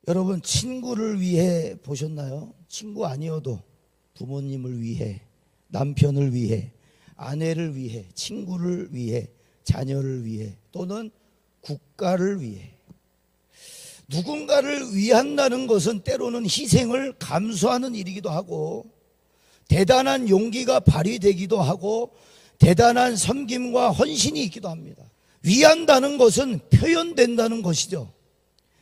여러분, 친구를 위해 보셨나요? 친구 아니어도 부모님을 위해, 남편을 위해, 아내를 위해, 친구를 위해, 자녀를 위해, 또는 국가를 위해 누군가를 위한다는 것은 때로는 희생을 감수하는 일이기도 하고, 대단한 용기가 발휘되기도 하고, 대단한 섬김과 헌신이 있기도 합니다. 위한다는 것은 표현된다는 것이죠.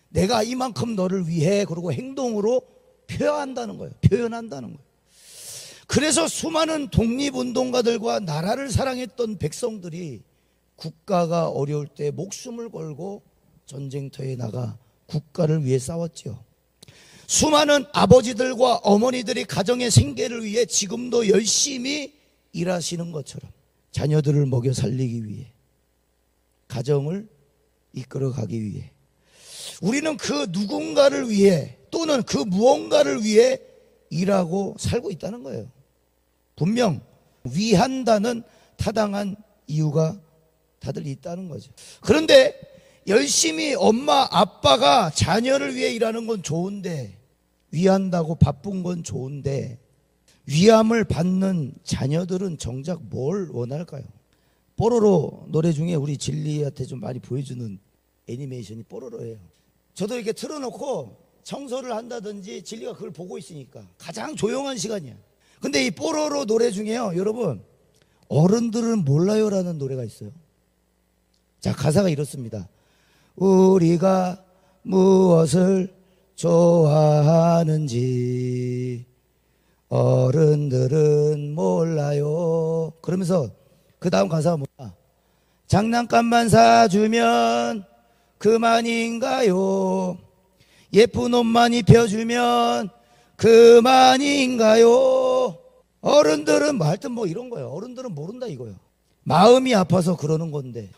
내가 이만큼 너를 위해, 그리고 행동으로 표현한다는 거예요. 표현한다는 거예요. 그래서 수많은 독립운동가들과 나라를 사랑했던 백성들이 국가가 어려울 때 목숨을 걸고 전쟁터에 나가 국가를 위해 싸웠지요. 수많은 아버지들과 어머니들이 가정의 생계를 위해 지금도 열심히 일하시는 것처럼 자녀들을 먹여 살리기 위해, 가정을 이끌어가기 위해 우리는 그 누군가를 위해 또는 그 무언가를 위해 일하고 살고 있다는 거예요. 분명 위한다는 타당한 이유가 다들 있다는 거죠. 그런데 열심히 엄마 아빠가 자녀를 위해 일하는 건 좋은데, 위한다고 바쁜 건 좋은데, 위함을 받는 자녀들은 정작 뭘 원할까요? 뽀로로 노래 중에 우리 진리한테 좀 많이 보여주는 애니메이션이 뽀로로예요. 저도 이렇게 틀어놓고 청소를 한다든지 진리가 그걸 보고 있으니까 가장 조용한 시간이야. 근데 이 뽀로로 노래 중에요, 여러분, 어른들은 몰라요라는 노래가 있어요. 자, 가사가 이렇습니다. 우리가 무엇을 좋아하는지 어른들은 몰라요. 그러면서 그 다음 가사가 뭐야? 장난감만 사주면 그만인가요? 예쁜 옷만 입혀주면 그만인가요? 어른들은 뭐 하여튼 뭐 이런 거예요. 어른들은 모른다 이거예요. 마음이 아파서 그러는 건데,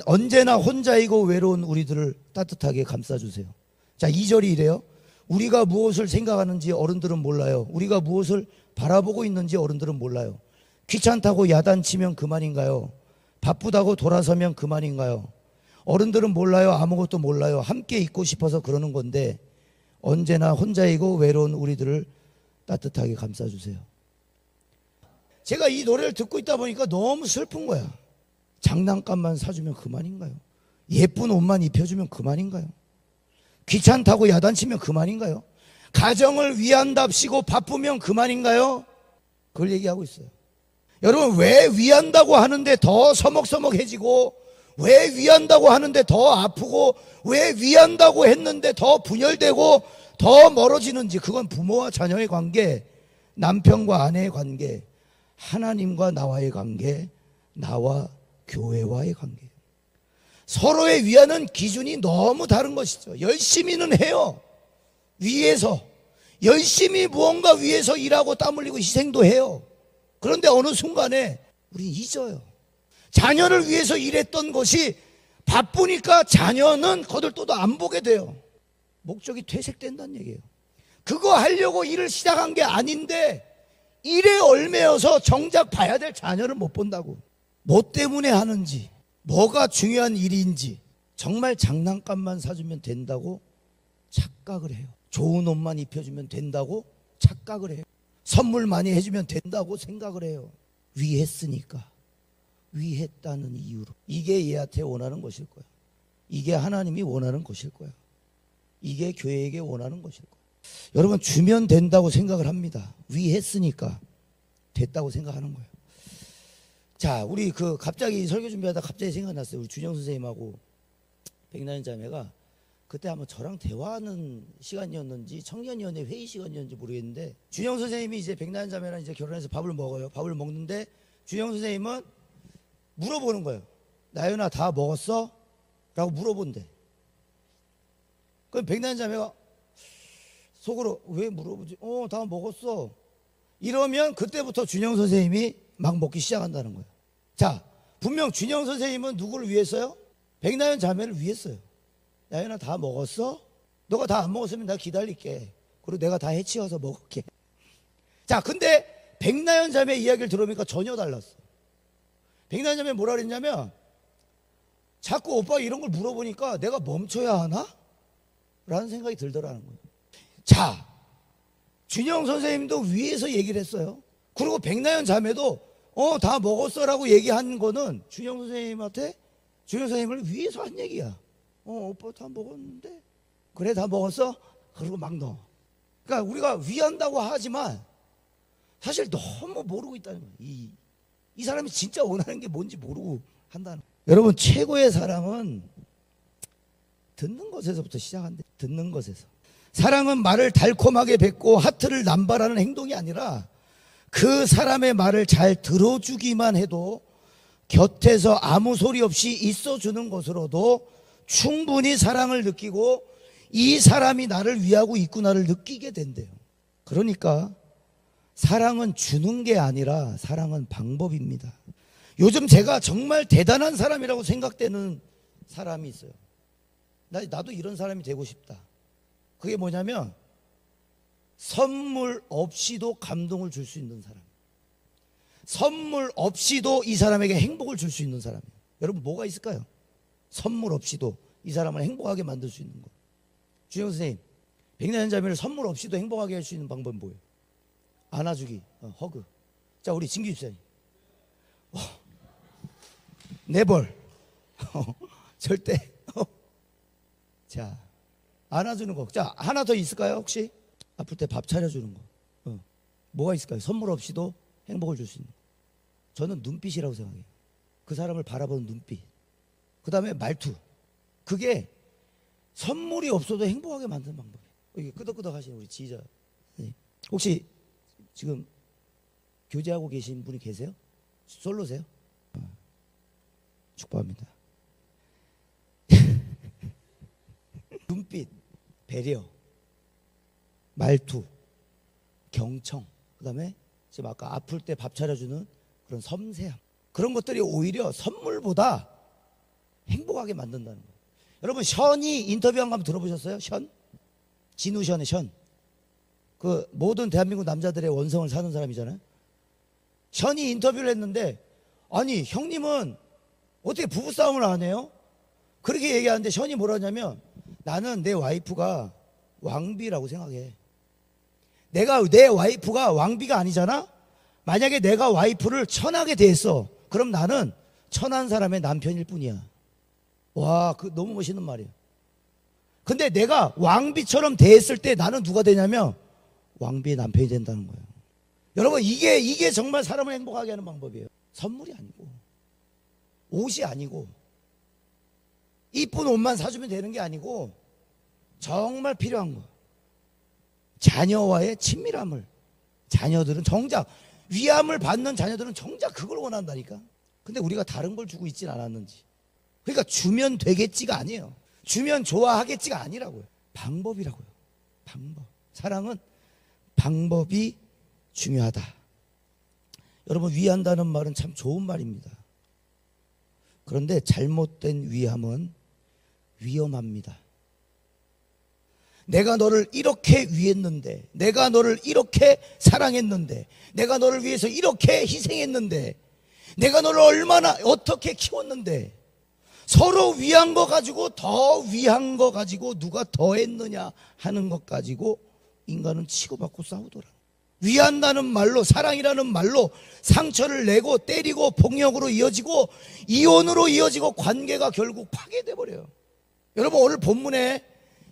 언제나 혼자이고 외로운 우리들을 따뜻하게 감싸주세요. 자, 2절이 이래요. 우리가 무엇을 생각하는지 어른들은 몰라요. 우리가 무엇을 바라보고 있는지 어른들은 몰라요. 귀찮다고 야단치면 그만인가요? 바쁘다고 돌아서면 그만인가요? 어른들은 몰라요. 아무것도 몰라요. 함께 있고 싶어서 그러는 건데 언제나 혼자이고 외로운 우리들을 따뜻하게 감싸주세요. 제가 이 노래를 듣고 있다 보니까 너무 슬픈 거야. 장난감만 사주면 그만인가요? 예쁜 옷만 입혀주면 그만인가요? 귀찮다고 야단치면 그만인가요? 가정을 위한답시고 바쁘면 그만인가요? 그걸 얘기하고 있어요. 여러분, 왜 위한다고 하는데 더 서먹서먹해지고, 왜 위한다고 하는데 더 아프고, 왜 위한다고 했는데 더 분열되고 더 멀어지는지, 그건 부모와 자녀의 관계, 남편과 아내의 관계, 하나님과 나와의 관계, 나와 교회와의 관계. 서로의 위하는 기준이 너무 다른 것이죠. 열심히는 해요. 위해서 열심히 무언가 위해서 일하고 땀 흘리고 희생도 해요. 그런데 어느 순간에 우리 잊어요. 자녀를 위해서 일했던 것이 바쁘니까 자녀는 거들떠도 안 보게 돼요. 목적이 퇴색된다는 얘기예요. 그거 하려고 일을 시작한 게 아닌데 일에 얽매여서 정작 봐야 될 자녀를 못 본다고. 뭐 때문에 하는지, 뭐가 중요한 일인지, 정말 장난감만 사주면 된다고 착각을 해요. 좋은 옷만 입혀주면 된다고 착각을 해요. 선물 많이 해주면 된다고 생각을 해요. 위했으니까, 위했다는 이유로. 이게 얘한테 원하는 것일 거야. 이게 하나님이 원하는 것일 거야. 이게 교회에게 원하는 것일 거야. 여러분, 주면 된다고 생각을 합니다. 위했으니까 됐다고 생각하는 거예요. 자, 우리 갑자기 설교 준비하다 갑자기 생각났어요. 우리 준영 선생님하고 백나연 자매가 그때 아마 저랑 대화하는 시간이었는지 청년위원회 회의 시간이었는지 모르겠는데, 준영 선생님이 이제 백나연 자매랑 이제 결혼해서 밥을 먹어요. 밥을 먹는데 준영 선생님은 물어보는 거예요. 나연아, 다 먹었어? 라고 물어본대. 그럼 백나연 자매가 속으로 왜 물어보지? 다 먹었어. 이러면 그때부터 준영 선생님이 막 먹기 시작한다는 거예요. 자, 분명 준영 선생님은 누구를 위해서요? 백나연 자매를 위했어요. 나연아, 다 먹었어? 너가 다 안 먹었으면 나 기다릴게. 그리고 내가 다 해치워서 먹을게. 자, 근데 백나연 자매 이야기를 들어보니까 전혀 달랐어. 백나연 자매 뭐라 그랬냐면, 자꾸 오빠가 이런 걸 물어보니까 내가 멈춰야 하나? 라는 생각이 들더라는 거예요. 자, 준영 선생님도 위에서 얘기를 했어요. 그리고 백나연 자매도 다 먹었어 라고 얘기한 거는 준영 선생님한테, 준영 선생님을 위에서 한 얘기야. 오빠 다 먹었는데? 그래, 다 먹었어? 그리고 막 넣어. 그러니까 우리가 위한다고 하지만 사실 너무 모르고 있다는 거예요. 이 사람이 진짜 원하는 게 뭔지 모르고 한다는 거예요. 여러분, 최고의 사랑은 듣는 것에서부터 시작한대. 듣는 것에서. 사랑은 말을 달콤하게 뱉고 하트를 남발하는 행동이 아니라 그 사람의 말을 잘 들어주기만 해도 곁에서 아무 소리 없이 있어주는 것으로도 충분히 사랑을 느끼고 이 사람이 나를 위하고 있구나를 느끼게 된대요. 그러니까 사랑은 주는 게 아니라 사랑은 방법입니다. 요즘 제가 정말 대단한 사람이라고 생각되는 사람이 있어요. 나도 이런 사람이 되고 싶다. 그게 뭐냐면 선물 없이도 감동을 줄 수 있는 사람, 선물 없이도 이 사람에게 행복을 줄 수 있는 사람이에요. 여러분, 뭐가 있을까요? 선물 없이도 이 사람을 행복하게 만들 수 있는 거. 주영 선생님, 백나연 자매를 선물 없이도 행복하게 할 수 있는 방법은 뭐예요? 안아주기, 허그. 자, 우리 진규 집사님, 내벌 절대. 자, 안아주는 거. 자, 하나 더 있을까요? 혹시 아플 때 밥 차려주는 거. 뭐가 있을까요? 선물 없이도 행복을 줄 수 있는 거. 저는 눈빛이라고 생각해요. 그 사람을 바라보는 눈빛. 그 다음에 말투. 그게 선물이 없어도 행복하게 만드는 방법이에요. 여기 끄덕끄덕 하시는 우리 지휘자. 혹시 지금 교제하고 계신 분이 계세요? 솔로세요? 축복합니다. 눈빛, 배려, 말투, 경청, 그 다음에 지금 아까 아플 때 밥 차려주는 그런 섬세함, 그런 것들이 오히려 선물보다 행복하게 만든다는 거예요. 여러분, 션이 인터뷰한 거 한번 들어보셨어요? 션? 진우션의 션. 그 모든 대한민국 남자들의 원성을 사는 사람이잖아요. 션이 인터뷰를 했는데, 아니 형님은 어떻게 부부싸움을 안 해요? 그렇게 얘기하는데 션이 뭐라 하냐면, 나는 내 와이프가 왕비라고 생각해. 내 와이프가 왕비가 아니잖아? 만약에 내가 와이프를 천하게 대했어, 그럼 나는 천한 사람의 남편일 뿐이야. 와, 그 너무 멋있는 말이에요. 근데 내가 왕비처럼 대했을 때 나는 누가 되냐면 왕비의 남편이 된다는 거예요. 여러분, 이게 정말 사람을 행복하게 하는 방법이에요. 선물이 아니고, 옷이 아니고, 이쁜 옷만 사주면 되는 게 아니고, 정말 필요한 거, 자녀와의 친밀함을, 자녀들은 정작 위함을 받는 자녀들은 정작 그걸 원한다니까. 근데 우리가 다른 걸 주고 있진 않았는지. 그러니까 주면 되겠지가 아니에요. 주면 좋아하겠지가 아니라고요. 방법이라고요. 방법. 사랑은 방법이 중요하다. 여러분, 위한다는 말은 참 좋은 말입니다. 그런데 잘못된 위함은 위험합니다. 내가 너를 이렇게 위했는데, 내가 너를 이렇게 사랑했는데, 내가 너를 위해서 이렇게 희생했는데, 내가 너를 얼마나 어떻게 키웠는데, 서로 위한 거 가지고, 더 위한 거 가지고 누가 더 했느냐 하는 것 가지고 인간은 치고받고 싸우더라. 위한다는 말로, 사랑이라는 말로 상처를 내고 때리고 폭력으로 이어지고 이혼으로 이어지고 관계가 결국 파괴돼 버려요. 여러분, 오늘 본문에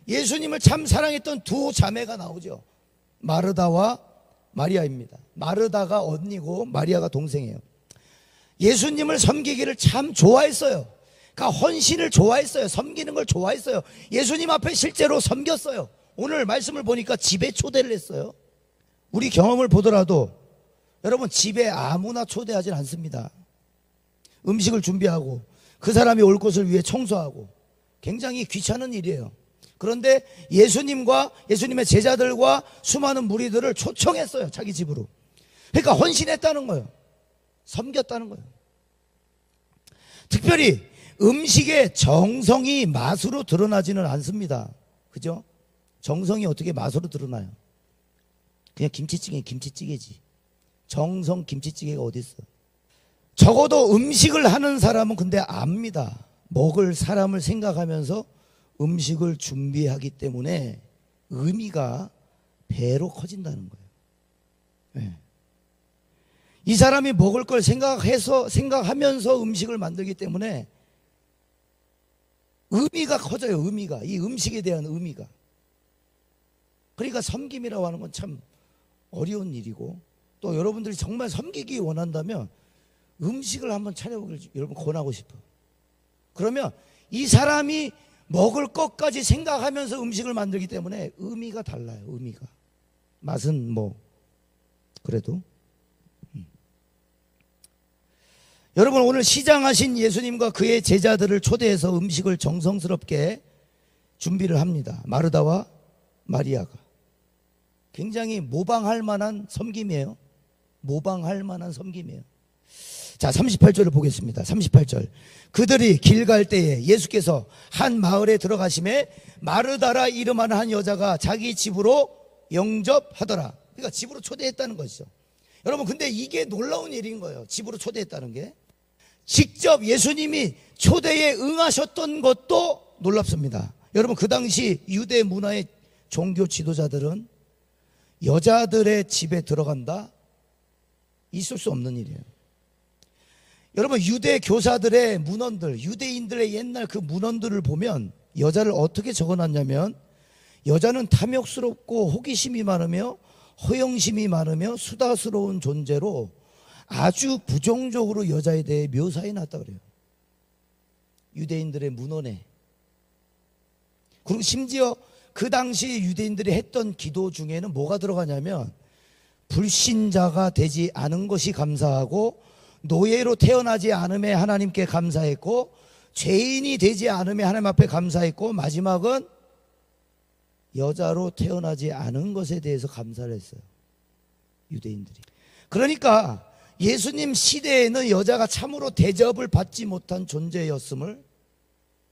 예수님을 참 사랑했던 두 자매가 나오죠. 마르다와 마리아입니다. 마르다가 언니고 마리아가 동생이에요. 예수님을 섬기기를 참 좋아했어요. 그러니까 헌신을 좋아했어요. 섬기는 걸 좋아했어요. 예수님 앞에 실제로 섬겼어요. 오늘 말씀을 보니까 집에 초대를 했어요. 우리 경험을 보더라도 여러분, 집에 아무나 초대하진 않습니다. 음식을 준비하고 그 사람이 올 곳을 위해 청소하고 굉장히 귀찮은 일이에요. 그런데 예수님과 예수님의 제자들과 수많은 무리들을 초청했어요. 자기 집으로. 그러니까 헌신했다는 거예요. 섬겼다는 거예요. 특별히 음식의 정성이 맛으로 드러나지는 않습니다. 그죠? 정성이 어떻게 맛으로 드러나요? 그냥 김치찌개지. 정성 김치찌개가 어디 있어? 적어도 음식을 하는 사람은 근데 압니다. 먹을 사람을 생각하면서 음식을 준비하기 때문에 의미가 배로 커진다는 거예요. 네. 이 사람이 먹을 걸 생각하면서 음식을 만들기 때문에 의미가 커져요. 의미가, 이 음식에 대한 의미가. 그러니까 섬김이라고 하는 건 참 어려운 일이고, 또 여러분들이 정말 섬기기 원한다면 음식을 한번 차려보길 여러분 권하고 싶어요. 그러면 이 사람이 먹을 것까지 생각하면서 음식을 만들기 때문에 의미가 달라요. 의미가. 맛은 뭐 그래도 여러분, 오늘 시장하신 예수님과 그의 제자들을 초대해서 음식을 정성스럽게 준비를 합니다. 마르다와 마리아가. 굉장히 모방할 만한 섬김이에요. 모방할 만한 섬김이에요. 자, 38절을 보겠습니다. 38절. 그들이 길 갈 때에 예수께서 한 마을에 들어가심에 마르다라 이름하는 한 여자가 자기 집으로 영접하더라. 그러니까 집으로 초대했다는 것이죠. 여러분, 근데 이게 놀라운 일인 거예요. 집으로 초대했다는 게. 직접 예수님이 초대에 응하셨던 것도 놀랍습니다. 여러분, 그 당시 유대 문화의 종교 지도자들은 여자들의 집에 들어간다? 있을 수 없는 일이에요. 여러분, 유대 교사들의 문헌들, 유대인들의 옛날 그 문헌들을 보면 여자를 어떻게 적어놨냐면, 여자는 탐욕스럽고 호기심이 많으며 허영심이 많으며 수다스러운 존재로 아주 부정적으로 여자에 대해 묘사해 놨다 그래요. 유대인들의 문헌에. 그리고 심지어 그 당시 유대인들이 했던 기도 중에는 뭐가 들어가냐면, 불신자가 되지 않은 것이 감사하고 노예로 태어나지 않음에 하나님께 감사했고 죄인이 되지 않음에 하나님 앞에 감사했고 마지막은 여자로 태어나지 않은 것에 대해서 감사를 했어요. 유대인들이. 그러니까 예수님 시대에는 여자가 참으로 대접을 받지 못한 존재였음을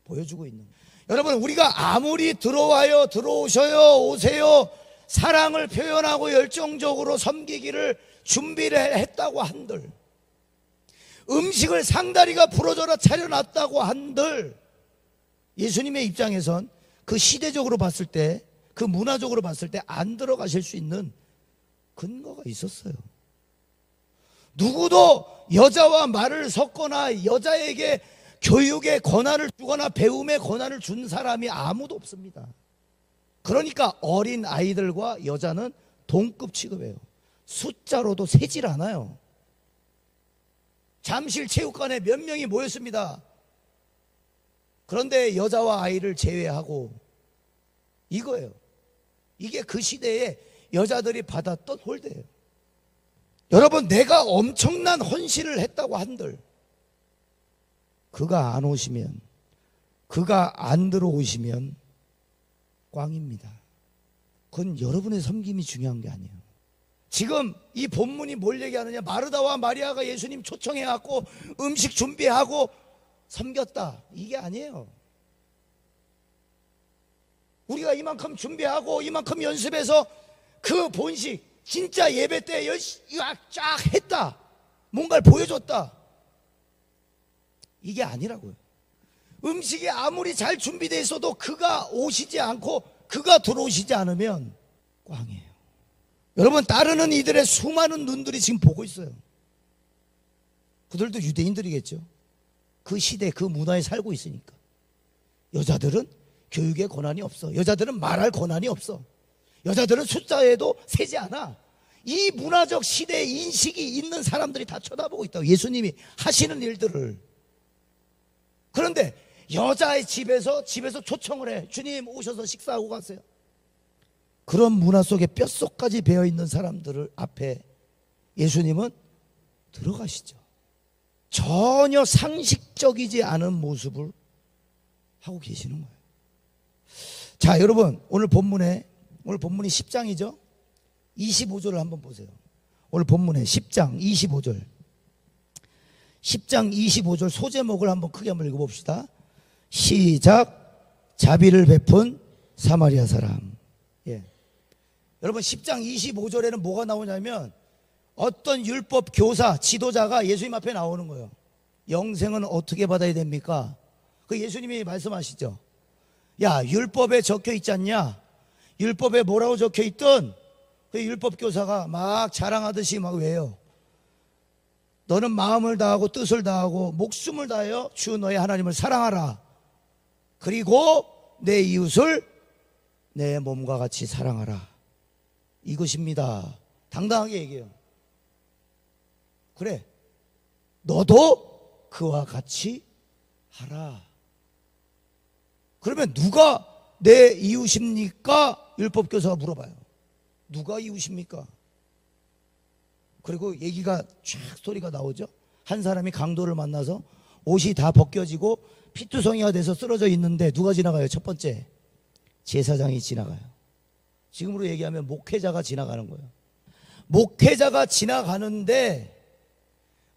보여주고 있는 거예요. 여러분, 우리가 아무리 들어와요, 들어오셔요, 오세요, 사랑을 표현하고 열정적으로 섬기기를 준비를 했다고 한들, 음식을 상다리가 부러져라 차려놨다고 한들, 예수님의 입장에선 그 시대적으로 봤을 때, 그 문화적으로 봤을 때 안 들어가실 수 있는 근거가 있었어요. 누구도 여자와 말을 섞거나 여자에게 교육의 권한을 주거나 배움의 권한을 준 사람이 아무도 없습니다. 그러니까 어린 아이들과 여자는 동급 취급해요. 숫자로도 세질 않아요. 잠실 체육관에 몇 명이 모였습니다. 그런데 여자와 아이를 제외하고, 이거예요. 이게 그 시대에 여자들이 받았던 홀대예요. 여러분, 내가 엄청난 헌신을 했다고 한들 그가 안 오시면, 그가 안 들어오시면 꽝입니다. 그건 여러분의 섬김이 중요한 게 아니에요. 지금 이 본문이 뭘 얘기하느냐, 마르다와 마리아가 예수님 초청해갖고 음식 준비하고 섬겼다, 이게 아니에요. 우리가 이만큼 준비하고 이만큼 연습해서 그 본식 진짜 예배 때 열심히 쫙 했다, 뭔가를 보여줬다, 이게 아니라고요. 음식이 아무리 잘 준비되어 있어도 그가 오시지 않고 그가 들어오시지 않으면 꽝이에요. 여러분, 따르는 이들의 수많은 눈들이 지금 보고 있어요. 그들도 유대인들이겠죠. 그 시대, 그 문화에 살고 있으니까. 여자들은 교육의 권한이 없어. 여자들은 말할 권한이 없어. 여자들은 숫자에도 세지 않아. 이 문화적 시대의 인식이 있는 사람들이 다 쳐다보고 있다고, 예수님이 하시는 일들을. 그런데 여자의 집에서 초청을 해. 주님 오셔서 식사하고 가세요. 그런 문화 속에 뼛속까지 배어있는 사람들을 앞에 예수님은 들어가시죠. 전혀 상식적이지 않은 모습을 하고 계시는 거예요. 자, 여러분, 오늘 본문이 10장이죠 25절을 한번 보세요. 오늘 본문에 10장 25절 10장 25절 소제목을 한번 크게 한번 읽어봅시다. 시작. 자비를 베푼 사마리아 사람. 예. 여러분, 10장 25절에는 뭐가 나오냐면 어떤 율법 교사, 지도자가 예수님 앞에 나오는 거예요. 영생은 어떻게 받아야 됩니까? 그 예수님이 말씀하시죠. 야, 율법에 적혀 있지 않냐? 율법에 뭐라고 적혀 있든 그 율법 교사가 막 자랑하듯이 막 외요. 너는 마음을 다하고 뜻을 다하고 목숨을 다하여 주 너의 하나님을 사랑하라. 그리고 내 이웃을 내 몸과 같이 사랑하라. 이것입니다. 당당하게 얘기해요. 그래, 너도 그와 같이 하라. 그러면 누가 내 이웃입니까? 율법교사가 물어봐요. 누가 이웃입니까? 그리고 얘기가 쫙 소리가 나오죠. 한 사람이 강도를 만나서 옷이 다 벗겨지고 피투성이가 돼서 쓰러져 있는데 누가 지나가요? 첫 번째, 제사장이 지나가요. 지금으로 얘기하면 목회자가 지나가는 거예요. 목회자가 지나가는데,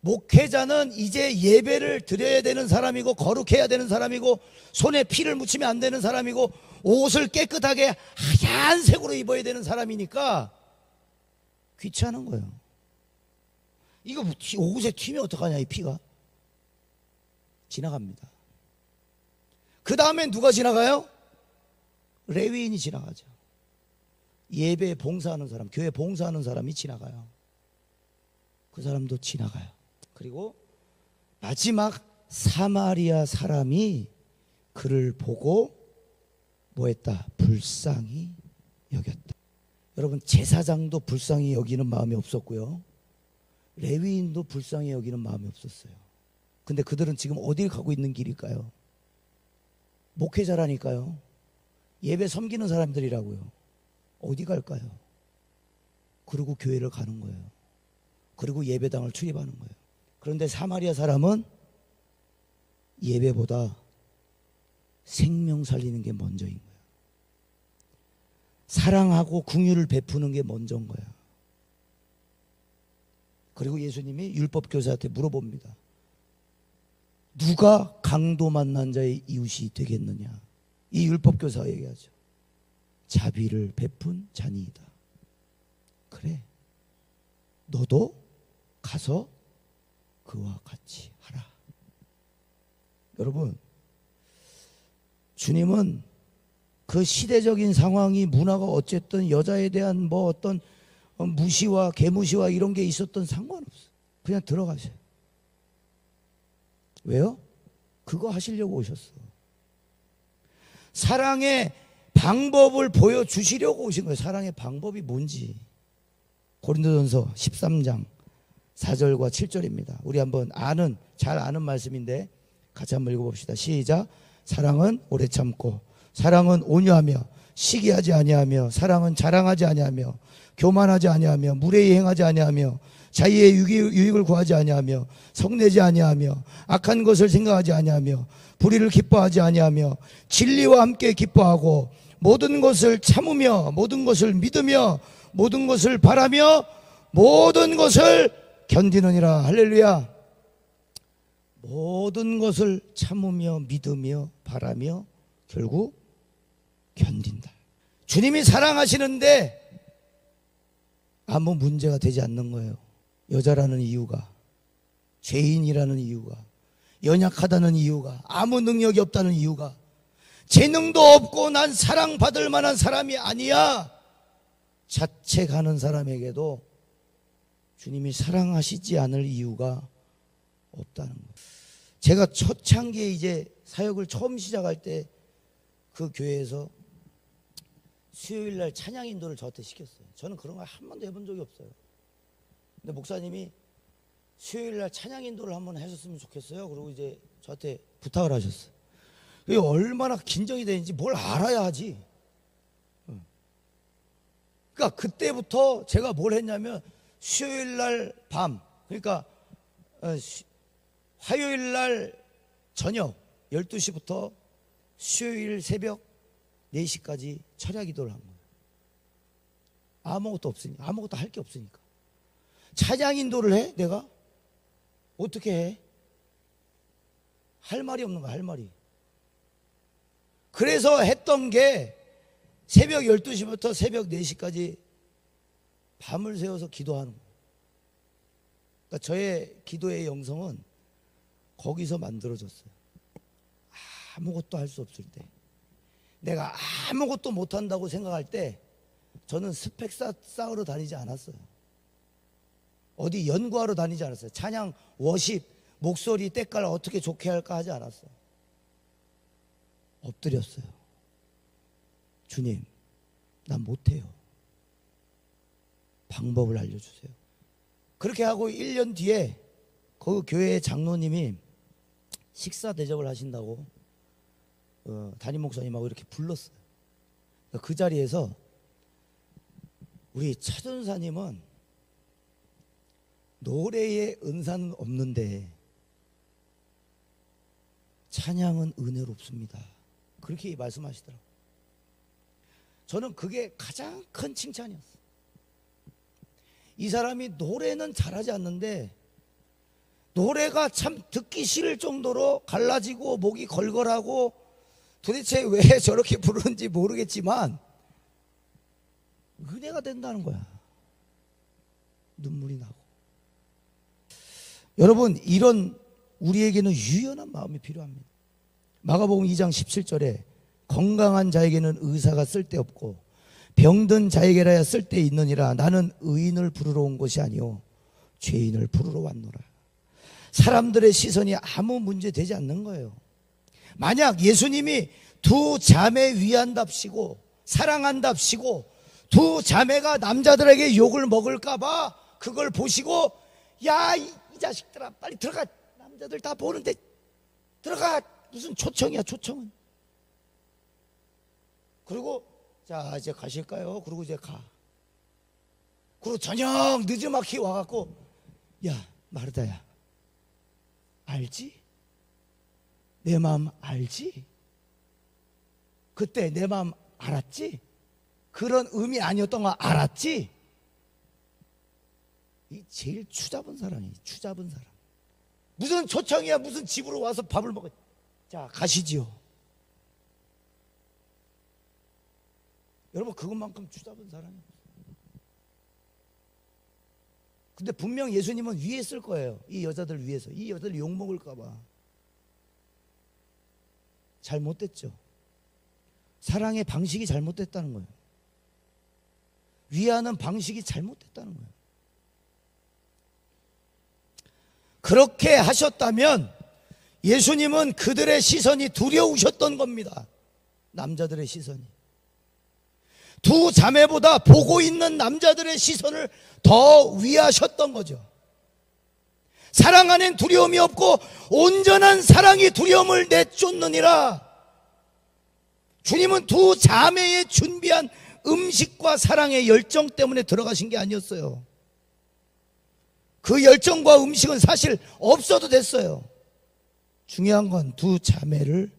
목회자는 이제 예배를 드려야 되는 사람이고 거룩해야 되는 사람이고 손에 피를 묻히면 안 되는 사람이고 옷을 깨끗하게 하얀색으로 입어야 되는 사람이니까 귀찮은 거예요. 이거 옷에 튀면 어떡하냐, 이 피가. 지나갑니다. 그 다음엔 누가 지나가요? 레위인이 지나가죠. 예배에 봉사하는 사람, 교회 봉사하는 사람이 지나가요. 그 사람도 지나가요. 그리고 마지막 사마리아 사람이 그를 보고 뭐 했다? 불쌍히 여겼다. 여러분, 제사장도 불쌍히 여기는 마음이 없었고요, 레위인도 불쌍히 여기는 마음이 없었어요. 근데 그들은 지금 어딜 가고 있는 길일까요? 목회자라니까요. 예배 섬기는 사람들이라고요. 어디 갈까요? 그리고 교회를 가는 거예요. 그리고 예배당을 출입하는 거예요. 그런데 사마리아 사람은 예배보다 생명 살리는 게 먼저인 거예요. 사랑하고 긍휼을 베푸는 게 먼저인 거야. 그리고 예수님이 율법 교사한테 물어봅니다. 누가 강도 만난 자의 이웃이 되겠느냐? 이 율법 교사가 얘기하죠. 자비를 베푼 자니이다. 그래, 너도 가서 그와 같이 하라. 여러분, 주님은 그 시대적인 상황이, 문화가 어쨌든 여자에 대한 뭐 어떤 무시와 개무시와 이런 게 있었던 상관없어요. 그냥 들어가세요. 왜요? 그거 하시려고 오셨어. 사랑의 방법을 보여주시려고 오신 거예요. 사랑의 방법이 뭔지. 고린도전서 13장 4절과 7절입니다. 우리 한번 잘 아는 말씀인데 같이 한번 읽어봅시다. 시작. 사랑은 오래 참고, 사랑은 온유하며, 시기하지 아니하며, 사랑은 자랑하지 아니하며, 교만하지 아니하며, 무례히 행하지 아니하며, 자기의 유익을 구하지 아니하며, 성내지 아니하며, 악한 것을 생각하지 아니하며, 불의를 기뻐하지 아니하며, 진리와 함께 기뻐하고, 모든 것을 참으며, 모든 것을 믿으며, 모든 것을 바라며, 모든 것을 견디느니라. 할렐루야. 모든 것을 참으며 믿으며 바라며 결국 견딘다. 주님이 사랑하시는데 아무 문제가 되지 않는 거예요. 여자라는 이유가, 죄인이라는 이유가, 연약하다는 이유가, 아무 능력이 없다는 이유가, 재능도 없고 난 사랑받을 만한 사람이 아니야, 자책하는 사람에게도 주님이 사랑하시지 않을 이유가 없다는 거예요. 제가 초창기에 이제 사역을 처음 시작할 때 그 교회에서 수요일 날 찬양 인도를 저한테 시켰어요. 저는 그런 걸 한 번도 해본 적이 없어요. 근데 목사님이 수요일 날 찬양 인도를 한번 하셨으면 좋겠어요. 그리고 이제 저한테 부탁을 하셨어요. 이게 얼마나 긴장이 되는지 뭘 알아야 하지. 그러니까 그때부터 제가 뭘 했냐면 수요일 날 밤, 그러니까 화요일 날 저녁 12시부터 수요일 새벽 4시까지 철야 기도를 한 거예요. 아무것도 없으니까, 아무것도 할 게 없으니까. 찬양 인도를 해? 내가? 어떻게 해? 할 말이 없는 거야, 할 말이. 그래서 했던 게 새벽 12시부터 새벽 4시까지 밤을 새워서 기도하는 거예요. 그러니까 저의 기도의 영성은 거기서 만들어졌어요. 아무것도 할 수 없을 때, 내가 아무것도 못한다고 생각할 때 저는 스펙 쌓으러 다니지 않았어요. 어디 연구하러 다니지 않았어요. 찬양, 워십, 목소리, 때깔 어떻게 좋게 할까 하지 않았어요. 엎드렸어요. 주님, 난 못해요. 방법을 알려주세요. 그렇게 하고 1년 뒤에 그 교회의 장로님이 식사 대접을 하신다고 담임 목사님하고 이렇게 불렀어요. 그 자리에서 우리 차전사님은 노래에 은사는 없는데 찬양은 은혜롭습니다. 그렇게 말씀하시더라고요. 저는 그게 가장 큰 칭찬이었어요. 이 사람이 노래는 잘하지 않는데 노래가 참 듣기 싫을 정도로 갈라지고 목이 걸걸하고 도대체 왜 저렇게 부르는지 모르겠지만 은혜가 된다는 거야. 눈물이 나고. 여러분, 이런 우리에게는 유연한 마음이 필요합니다. 마가복음 2장 17절에 건강한 자에게는 의사가 쓸데없고 병든 자에게라야 쓸데있느니라. 나는 의인을 부르러 온 것이 아니요 죄인을 부르러 왔노라. 사람들의 시선이 아무 문제 되지 않는 거예요. 만약 예수님이 두 자매 위한답시고 사랑한답시고 두 자매가 남자들에게 욕을 먹을까봐 그걸 보시고 야, 이 자식들아 빨리 들어가, 남자들 다 보는데 들어가, 무슨 초청이야 초청은. 그리고 자 이제 가실까요? 그리고 이제 가. 그리고 저녁 늦지막히 와갖고 야 마르다야 알지? 내 마음 알지? 그때 내 마음 알았지? 그런 의미 아니었던 거 알았지? 이 제일 추잡은 사람이 추잡은 사람. 무슨 초청이야, 무슨 집으로 와서 밥을 먹어. 자 가시지요. 여러분 그것만큼 추잡은 사람이 없어요. 근데 분명 예수님은 위에 쓸 거예요. 이 여자들 위해서. 이 여자들 욕먹을까 봐. 잘못됐죠. 사랑의 방식이 잘못됐다는 거예요. 위하는 방식이 잘못됐다는 거예요. 그렇게 하셨다면 예수님은 그들의 시선이 두려우셨던 겁니다. 남자들의 시선이. 두 자매보다 보고 있는 남자들의 시선을 더 위하셨던 거죠. 사랑 안엔 두려움이 없고 온전한 사랑이 두려움을 내쫓느니라. 주님은 두 자매의 준비한 음식과 사랑의 열정 때문에 들어가신 게 아니었어요. 그 열정과 음식은 사실 없어도 됐어요. 중요한 건 두 자매를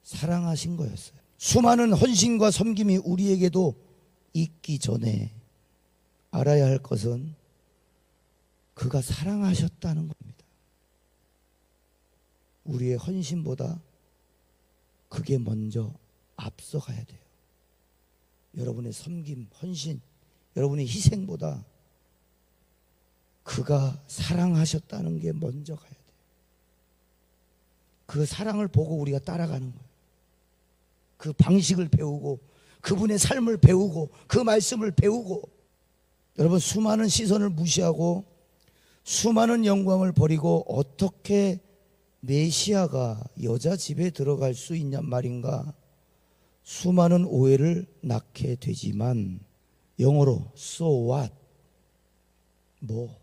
사랑하신 거였어요. 수많은 헌신과 섬김이 우리에게도 있기 전에 알아야 할 것은 그가 사랑하셨다는 겁니다. 우리의 헌신보다 그게 먼저 앞서가야 돼요. 여러분의 섬김, 헌신, 여러분의 희생보다 그가 사랑하셨다는 게 먼저 가야 돼요. 그 사랑을 보고 우리가 따라가는 거예요. 그 방식을 배우고 그분의 삶을 배우고 그 말씀을 배우고. 여러분 수많은 시선을 무시하고 수많은 영광을 버리고 어떻게 메시아가 여자 집에 들어갈 수 있냔 말인가. 수많은 오해를 낳게 되지만 영어로 so what? 뭐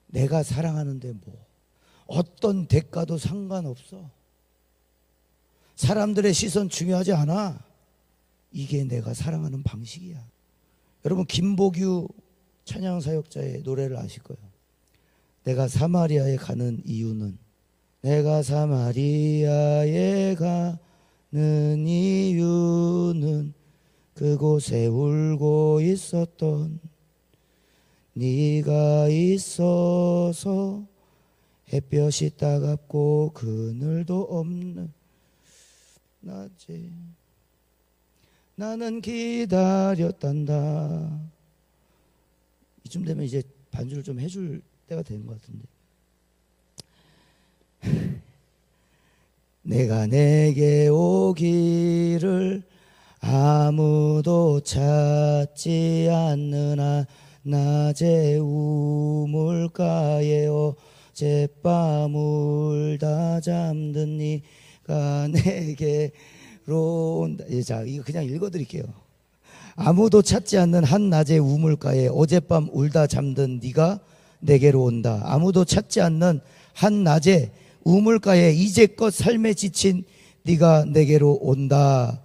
내가 사랑하는데 뭐 어떤 대가도 상관없어. 사람들의 시선 중요하지 않아. 이게 내가 사랑하는 방식이야. 여러분 김보규 찬양사역자의 노래를 아실 거예요. 내가 사마리아에 가는 이유는, 내가 사마리아에 가는 이유는 그곳에 울고 있었던 네가 있어서 햇볕이 따갑고 그늘도 없는 낮에 나는 기다렸단다. 이쯤 되면 이제 반주를 좀 해줄 때가 되는 것 같은데. 내가 내게 오기를 아무도 찾지 않는 낮에 우물가에 어젯밤 울다 잠든 네가 내게로 온다. 자, 이거 그냥 읽어드릴게요. 아무도 찾지 않는 한낮의 우물가에 어젯밤 울다 잠든 네가 내게로 온다. 아무도 찾지 않는 한낮에 우물가에 이제껏 삶에 지친 네가 내게로 온다.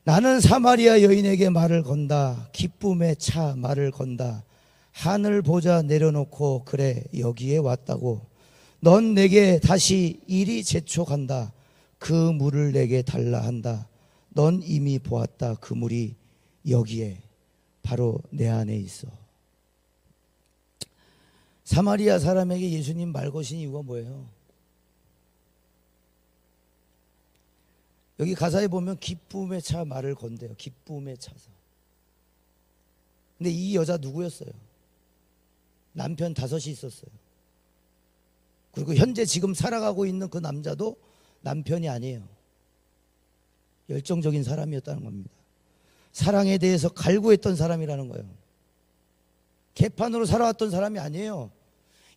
나는 사마리아 여인에게 말을 건다. 기쁨에 차 말을 건다. 하늘 보자 내려놓고 그래 여기에 왔다고. 넌 내게 다시 이리 재촉한다. 그 물을 내게 달라 한다. 넌 이미 보았다. 그 물이 여기에 바로 내 안에 있어. 사마리아 사람에게 예수님 말 거신 이유가 뭐예요? 여기 가사에 보면 기쁨에 차 말을 건대요. 기쁨에 차서. 근데 이 여자 누구였어요? 남편 5이 있었어요. 그리고 현재 지금 살아가고 있는 그 남자도 남편이 아니에요. 열정적인 사람이었다는 겁니다. 사랑에 대해서 갈구했던 사람이라는 거예요. 개판으로 살아왔던 사람이 아니에요.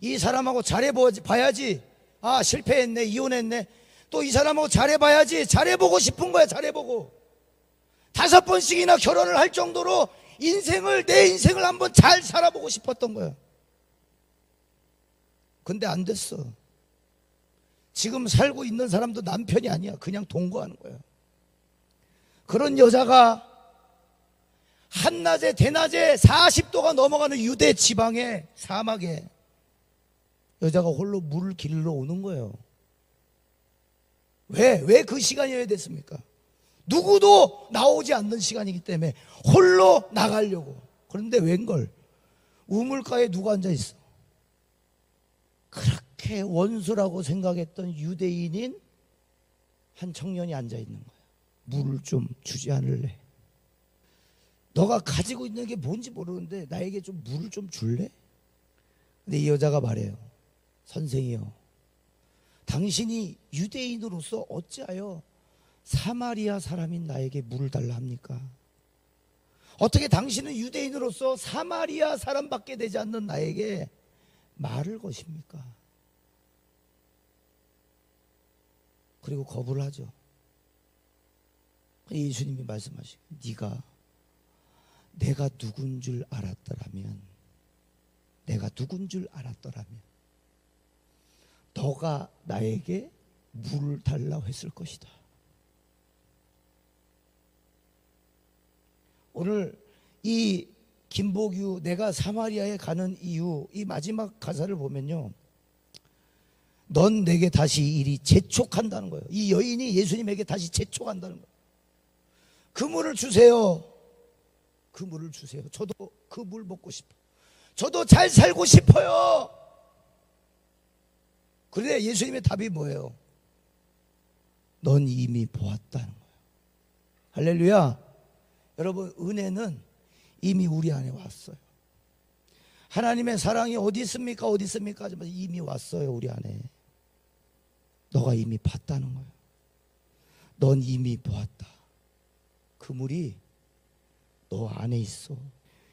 이 사람하고 잘해봐야지. 아, 실패했네, 이혼했네. 또 이 사람하고 잘해봐야지. 잘해보고 싶은 거야. 잘해보고 5번씩이나 결혼을 할 정도로 내 인생을 한번 잘 살아보고 싶었던 거야. 근데 안 됐어. 지금 살고 있는 사람도 남편이 아니야. 그냥 동거하는 거야. 그런 여자가 한낮에 대낮에 40도가 넘어가는 유대 지방의 사막에 여자가 홀로 물을 길러 오는 거예요. 왜 그 시간이어야 됐습니까? 누구도 나오지 않는 시간이기 때문에 홀로 나가려고. 그런데 웬걸 우물가에 누가 앉아 있어? 그렇게 원수라고 생각했던 유대인인 한 청년이 앉아 있는 거야. 물을 좀 주지 않을래? 너가 가지고 있는 게 뭔지 모르는데 나에게 좀 물을 좀 줄래? 근데 이 여자가 말해요. 선생이요, 당신이 유대인으로서 어찌하여 사마리아 사람인 나에게 물을 달라 합니까? 어떻게 당신은 유대인으로서 사마리아 사람밖에 되지 않는 나에게 말을 거십니까? 그리고 거부를 하죠. 예수님이 말씀하시고, 네가 내가 누군 줄 알았더라면, 너가 나에게 물을 달라고 했을 것이다. 오늘 이 김복유 내가 사마리아에 가는 이유, 이 마지막 가사를 보면요, 넌 내게 다시 이리 재촉한다는 거예요. 이 여인이 예수님에게 다시 재촉한다는 거예요. 그 물을 주세요. 그 물을 주세요. 저도 그 물 먹고 싶어. 저도 잘 살고 싶어요. 그런데 예수님의 답이 뭐예요? 넌 이미 보았다는 거예요. 할렐루야. 여러분, 은혜는 이미 우리 안에 왔어요. 하나님의 사랑이 어디 있습니까? 어디 있습니까? 하지만 이미 왔어요. 우리 안에. 너가 이미 봤다는 거예요. 넌 이미 보았다. 그 물이 너 안에 있어.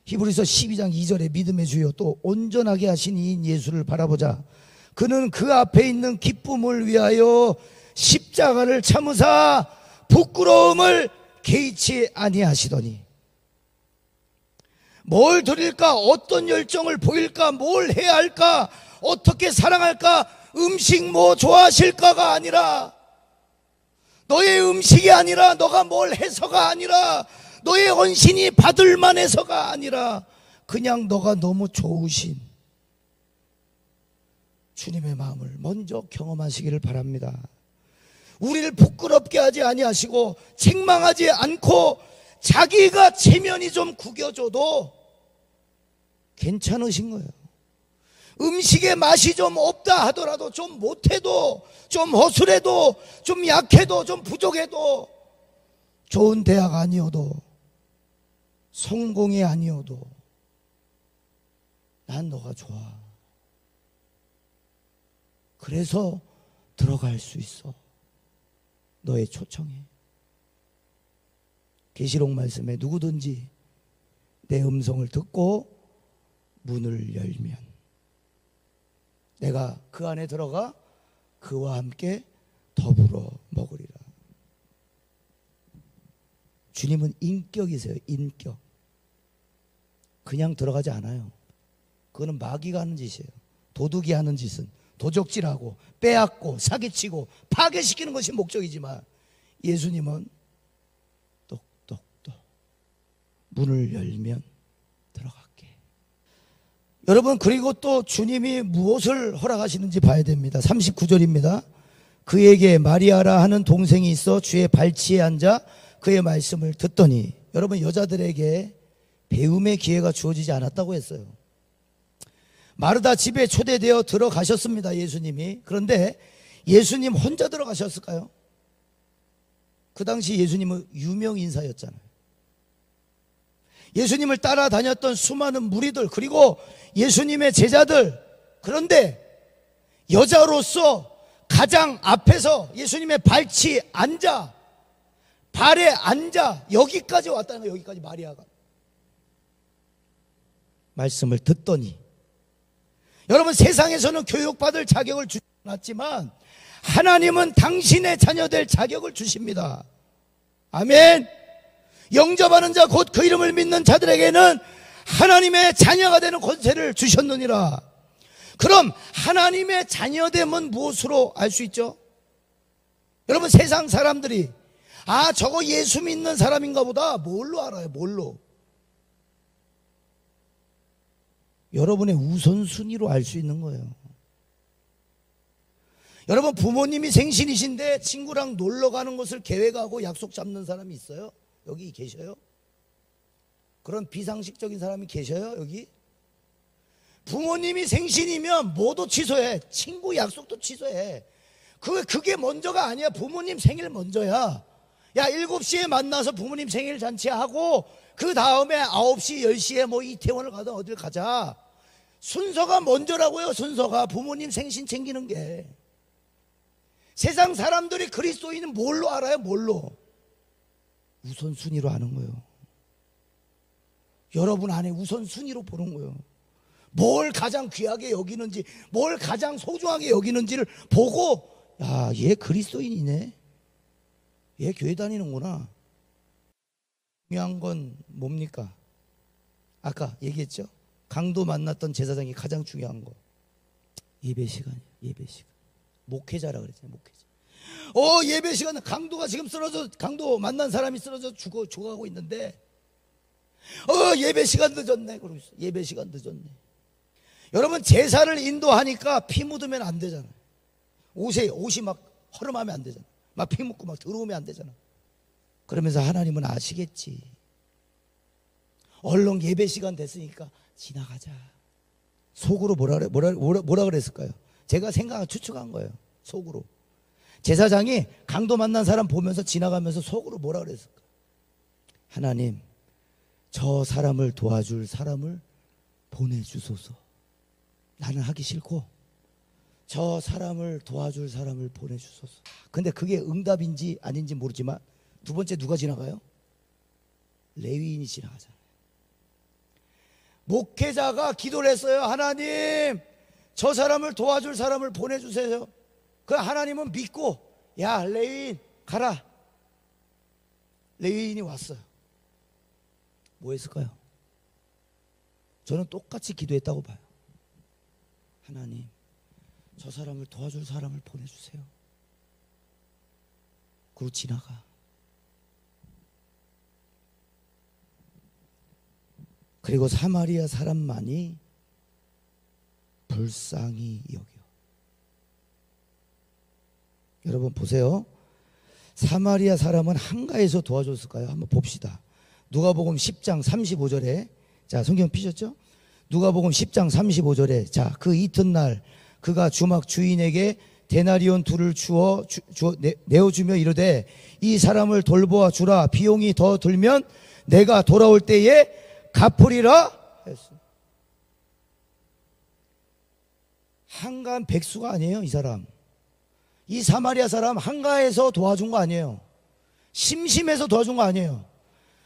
히브리서 12장 2절에 믿음의 주여 또 온전하게 하신 이인 예수를 바라보자. 그는 그 앞에 있는 기쁨을 위하여 십자가를 참으사 부끄러움을 개의치 아니하시더니. 뭘 드릴까? 어떤 열정을 보일까? 뭘 해야 할까? 어떻게 사랑할까? 음식 뭐 좋아하실까가 아니라, 너의 음식이 아니라, 너가 뭘 해서가 아니라, 너의 헌신이 받을 만해서가 아니라, 그냥 너가 너무 좋으신 주님의 마음을 먼저 경험하시기를 바랍니다. 우리를 부끄럽게 하지 아니하시고 책망하지 않고 자기가 체면이 좀 구겨져도 괜찮으신 거예요. 음식의 맛이 좀 없다 하더라도, 좀 못해도, 좀 허술해도, 좀 약해도, 좀 부족해도, 좋은 대학 아니어도, 성공이 아니어도 난 너가 좋아. 그래서 들어갈 수 있어. 너의 초청해. 계시록 말씀에 누구든지 내 음성을 듣고 문을 열면 내가 그 안에 들어가 그와 함께 더불어 먹으리라. 주님은 인격이세요. 인격. 그냥 들어가지 않아요. 그거는 마귀가 하는 짓이에요. 도둑이 하는 짓은 도적질하고 빼앗고 사기치고 파괴시키는 것이 목적이지만 예수님은 똑똑똑 문을 열면 들어갈게. 여러분, 그리고 또 주님이 무엇을 허락하시는지 봐야 됩니다. 39절입니다. 그에게 마리아라 하는 동생이 있어 주의 발치에 앉아 그의 말씀을 듣더니, 여러분, 여자들에게 배움의 기회가 주어지지 않았다고 했어요. 마르다 집에 초대되어 들어가셨습니다, 예수님이. 그런데 예수님 혼자 들어가셨을까요? 그 당시 예수님은 유명 인사였잖아요. 예수님을 따라다녔던 수많은 무리들, 그리고 예수님의 제자들, 그런데 여자로서 가장 앞에서 예수님의 발치 앉아, 발에 앉아 여기까지 왔다는 거예요. 여기까지 마리아가 말씀을 듣더니, 여러분, 세상에서는 교육받을 자격을 주지 않았지만 하나님은 당신의 자녀될 자격을 주십니다. 아멘. 영접하는 자 곧 그 이름을 믿는 자들에게는 하나님의 자녀가 되는 권세를 주셨느니라. 그럼 하나님의 자녀됨은 무엇으로 알 수 있죠? 여러분, 세상 사람들이 저거 예수 믿는 사람인가 보다 뭘로 알아요? 뭘로? 여러분의 우선순위로 알 수 있는 거예요. 여러분, 부모님이 생신이신데 친구랑 놀러 가는 것을 계획하고 약속 잡는 사람이 있어요? 여기 계셔요? 그런 비상식적인 사람이 계셔요? 여기? 부모님이 생신이면 뭐도 취소해. 친구 약속도 취소해. 그게 먼저가 아니야. 부모님 생일 먼저야. 야, 7시에 만나서 부모님 생일 잔치하고 그 다음에 9시, 10시에 뭐 이태원을 가든 어딜 가자. 순서가 먼저라고요. 순서가. 부모님 생신 챙기는 게. 세상 사람들이 그리스도인은 뭘로 알아요? 뭘로? 우선순위로 아는 거예요. 여러분 안에 우선순위로 보는 거예요. 뭘 가장 귀하게 여기는지, 뭘 가장 소중하게 여기는지를 보고, 야, 얘 그리스도인이네, 얘 교회 다니는구나. 중요한 건 뭡니까? 아까 얘기했죠? 강도 만났던 제사장이 가장 중요한 거, 예배 시간이에요. 예배 시간. 목회자라 그랬잖아요. 목회자. 예배 시간은 강도가 지금 강도 만난 사람이 쓰러져 죽어가고 있는데, 예배 시간 늦었네. 그러고 있어. 예배 시간 늦었네. 여러분, 제사를 인도하니까 피 묻으면 안 되잖아요. 옷이 막 허름하면 안 되잖아. 막 피 묻고 막 들어오면 안 되잖아. 그러면서 하나님은 아시겠지. 얼른 예배 시간 됐으니까 지나가자. 속으로 뭐라 그랬을까요? 제가 추측한 거예요. 속으로. 제사장이 강도 만난 사람 보면서 지나가면서 속으로 뭐라 그랬을까? 하나님, 저 사람을 도와줄 사람을 보내주소서. 나는 하기 싫고 저 사람을 도와줄 사람을 보내주소서. 근데 그게 응답인지 아닌지 모르지만 두 번째 누가 지나가요? 레위인이 지나가잖아요. 목회자가 기도를 했어요. 하나님, 저 사람을 도와줄 사람을 보내주세요. 그 하나님은 믿고, 야, 레위인 가라. 레위인이 왔어요. 뭐 했을까요? 저는 똑같이 기도했다고 봐요. 하나님, 저 사람을 도와줄 사람을 보내주세요. 그리고 지나가. 그리고 사마리아 사람만이 불쌍히 여겨. 여러분 보세요. 사마리아 사람은 한가해서 도와줬을까요? 한번 봅시다. 누가복음 10장 35절에, 자, 성경 피셨죠? 누가복음 10장 35절에, 자, 그 이튿날 그가 주막 주인에게 데나리온 둘을 내어주며 이르되, 이 사람을 돌보아 주라. 비용이 더 들면 내가 돌아올 때에 갚으리라 했어. 한가한 백수가 아니에요, 이 사람. 이 사마리아 사람 한가해서 도와준 거 아니에요. 심심해서 도와준 거 아니에요.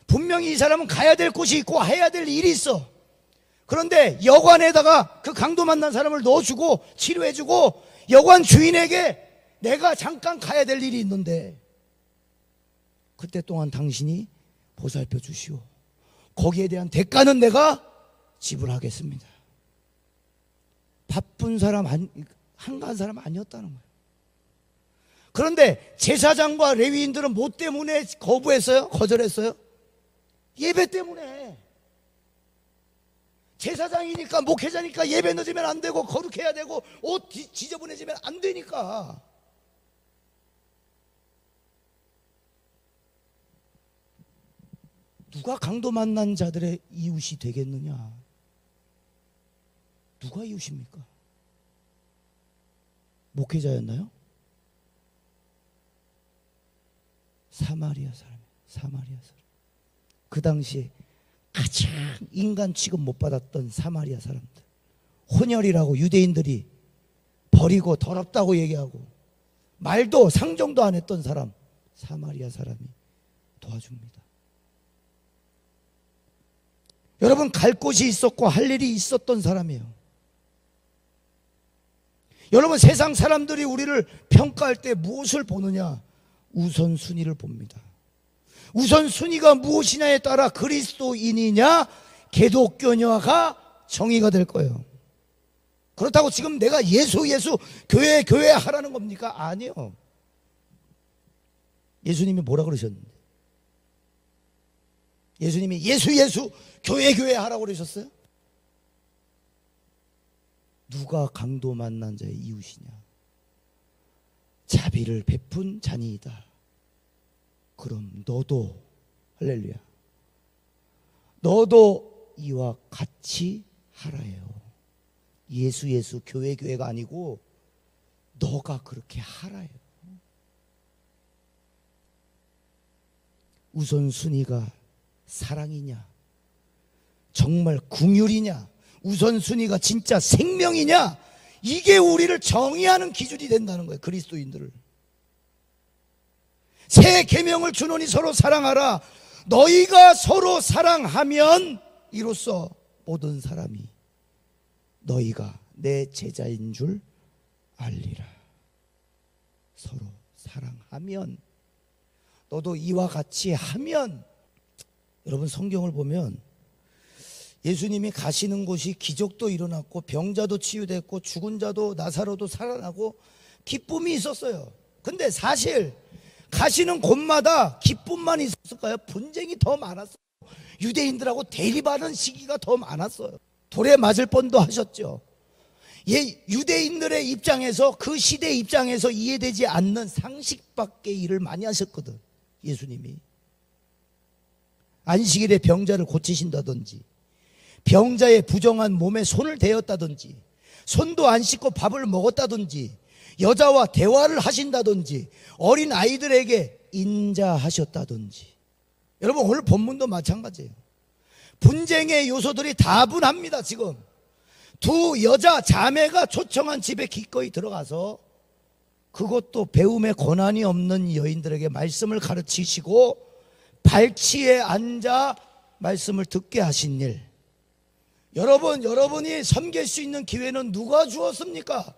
분명히 이 사람은 가야 될 곳이 있고 해야 될 일이 있어. 그런데 여관에다가 그 강도 만난 사람을 넣어주고 치료해주고 여관 주인에게 내가 잠깐 가야 될 일이 있는데 그때 동안 당신이 보살펴 주시오. 거기에 대한 대가는 내가 지불하겠습니다. 바쁜 사람, 한가한 사람 아니었다는 거예요. 그런데 제사장과 레위인들은 뭐 때문에 거부했어요? 거절했어요? 예배 때문에. 제사장이니까, 목회자니까 예배 늦으면 안 되고 거룩해야 되고 옷 지저분해지면 안 되니까. 누가 강도 만난 자들의 이웃이 되겠느냐? 누가 이웃입니까? 목회자였나요? 사마리아 사람. 그 당시에 가장 인간 취급 못 받았던 사마리아 사람들, 혼혈이라고 유대인들이 버리고 더럽다고 얘기하고 말도 상정도 안 했던 사람, 사마리아 사람이 도와줍니다. 여러분, 갈 곳이 있었고 할 일이 있었던 사람이에요. 여러분, 세상 사람들이 우리를 평가할 때 무엇을 보느냐? 우선순위를 봅니다. 우선순위가 무엇이냐에 따라 그리스도인이냐 기독교냐가 정의가 될 거예요. 그렇다고 지금 내가 예수 교회 하라는 겁니까? 아니요. 예수님이 뭐라 그러셨는데? 예수님이 예수 교회 하라고 그러셨어요? 누가 강도 만난 자의 이웃이냐? 자비를 베푼 자니이다. 그럼 너도, 할렐루야, 너도 이와 같이 하라요. 예수 교회가 아니고 너가 그렇게 하라요. 우선순위가 사랑이냐, 정말 긍휼이냐, 우선순위가 진짜 생명이냐, 이게 우리를 정의하는 기준이 된다는 거예요. 그리스도인들을. 새 계명을 주노니 서로 사랑하라. 너희가 서로 사랑하면 이로써 모든 사람이 너희가 내 제자인 줄 알리라. 서로 사랑하면, 너도 이와 같이 하면. 여러분, 성경을 보면 예수님이 가시는 곳이 기적도 일어났고 병자도 치유됐고 죽은 자도 나사로도 살아나고 기쁨이 있었어요. 근데 사실 가시는 곳마다 기쁨만 있었을까요? 분쟁이 더 많았어요. 유대인들하고 대립하는 시기가 더 많았어요. 돌에 맞을 뻔도 하셨죠. 유대인들의 입장에서, 그 시대 입장에서 이해되지 않는 상식 밖의 일을 많이 하셨거든, 예수님이. 안식일에 병자를 고치신다든지, 병자의 부정한 몸에 손을 대었다든지, 손도 안 씻고 밥을 먹었다든지, 여자와 대화를 하신다든지, 어린 아이들에게 인자하셨다든지. 여러분, 오늘 본문도 마찬가지예요. 분쟁의 요소들이 다분합니다. 지금 두 여자 자매가 초청한 집에 기꺼이 들어가서, 그것도 배움의 권한이 없는 여인들에게 말씀을 가르치시고 발치에 앉아 말씀을 듣게 하신 일. 여러분이 섬길 수 있는 기회는 누가 주었습니까?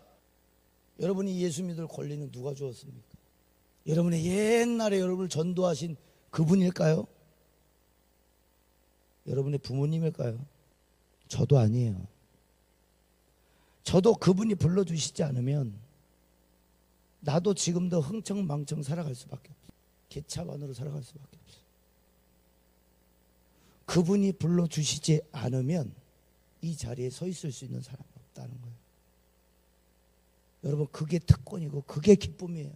여러분이 예수 믿을 권리는 누가 주었습니까? 여러분의 옛날에 여러분을 전도하신 그분일까요? 여러분의 부모님일까요? 저도 아니에요. 저도 그분이 불러주시지 않으면 나도 지금도 흥청망청 살아갈 수밖에 없어요. 개차반으로 살아갈 수밖에 없어요. 그분이 불러주시지 않으면 이 자리에 서 있을 수 있는 사람이 없다는 거예요. 여러분, 그게 특권이고 그게 기쁨이에요.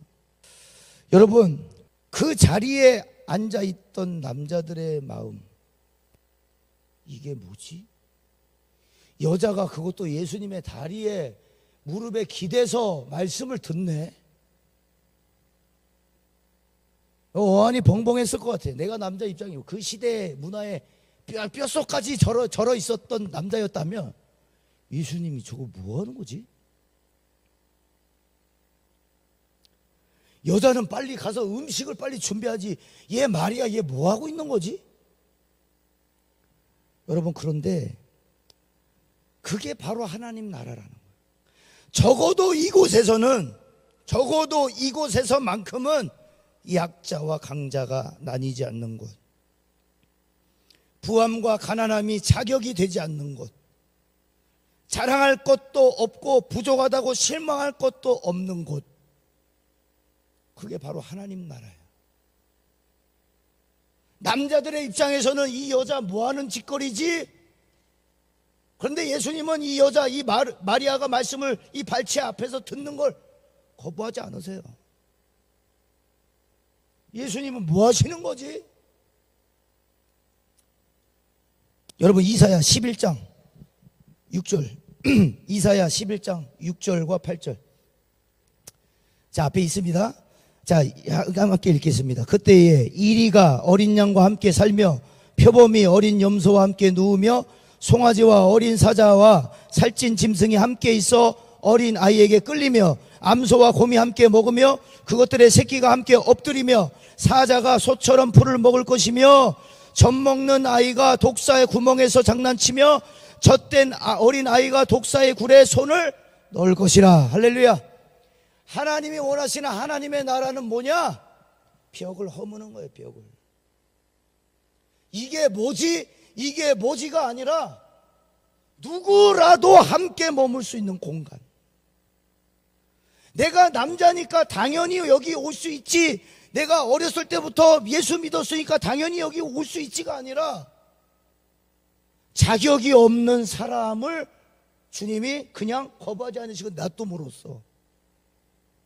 여러분, 그 자리에 앉아있던 남자들의 마음, 이게 뭐지? 여자가 그것도 예수님의 다리에 무릎에 기대서 말씀을 듣네. 어안이 벙벙했을 것 같아. 내가 남자 입장이고 그 시대의 문화에 뼛속까지 절어 있었던 남자였다면 예수님이 저거 뭐 하는 거지? 여자는 빨리 가서 음식을 빨리 준비하지. 얘 마리아 얘 뭐 하고 있는 거지? 여러분, 그런데 그게 바로 하나님 나라라는 거예요. 적어도 이곳에서만큼은 약자와 강자가 나뉘지 않는 곳, 부함과 가난함이 자격이 되지 않는 곳, 자랑할 것도 없고 부족하다고 실망할 것도 없는 곳, 그게 바로 하나님 나라예요. 남자들의 입장에서는 이 여자 뭐하는 짓거리지? 그런데 예수님은 이 여자, 이 마리아가 말씀을 이 발치 앞에서 듣는 걸 거부하지 않으세요. 예수님은 뭐 하시는 거지? 여러분, 이사야 11장 6절 이사야 11장 6절과 8절, 자, 앞에 있습니다. 자, 함께 읽겠습니다. 그때에 이리가 어린 양과 함께 살며 표범이 어린 염소와 함께 누우며 송아지와 어린 사자와 살찐 짐승이 함께 있어 어린 아이에게 끌리며 암소와 곰이 함께 먹으며 그것들의 새끼가 함께 엎드리며 사자가 소처럼 풀을 먹을 것이며 젖 먹는 아이가 독사의 구멍에서 장난치며 젖된 어린 아이가 독사의 굴에 손을 넣을 것이라. 할렐루야. 하나님이 원하시는 하나님의 나라는 뭐냐? 벽을 허무는 거예요. 벽을. 이게 뭐지? 이게 뭐지가 아니라 누구라도 함께 머물 수 있는 공간. 내가 남자니까 당연히 여기 올 수 있지, 내가 어렸을 때부터 예수 믿었으니까 당연히 여기 올 수 있지가 아니라 자격이 없는 사람을 주님이 그냥 거부하지 않으시고 놔둠으로써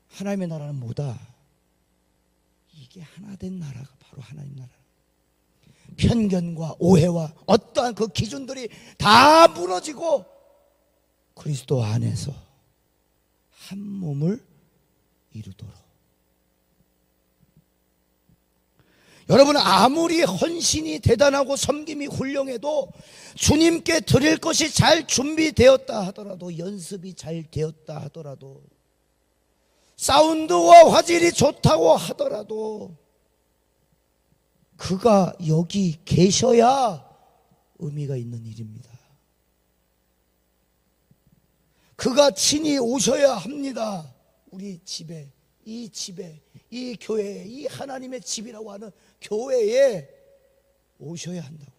하나님의 나라는 뭐다? 이게 하나 된 나라가 바로 하나님 나라. 편견과 오해와 어떠한 그 기준들이 다 무너지고 그리스도 안에서 한 몸을 이루도록. 여러분, 아무리 헌신이 대단하고 섬김이 훌륭해도 주님께 드릴 것이 잘 준비되었다 하더라도, 연습이 잘 되었다 하더라도, 사운드와 화질이 좋다고 하더라도 그가 여기 계셔야 의미가 있는 일입니다. 그가 친히 오셔야 합니다. 우리 집에, 이 교회에, 이 하나님의 집이라고 하는 교회에 오셔야 한다고.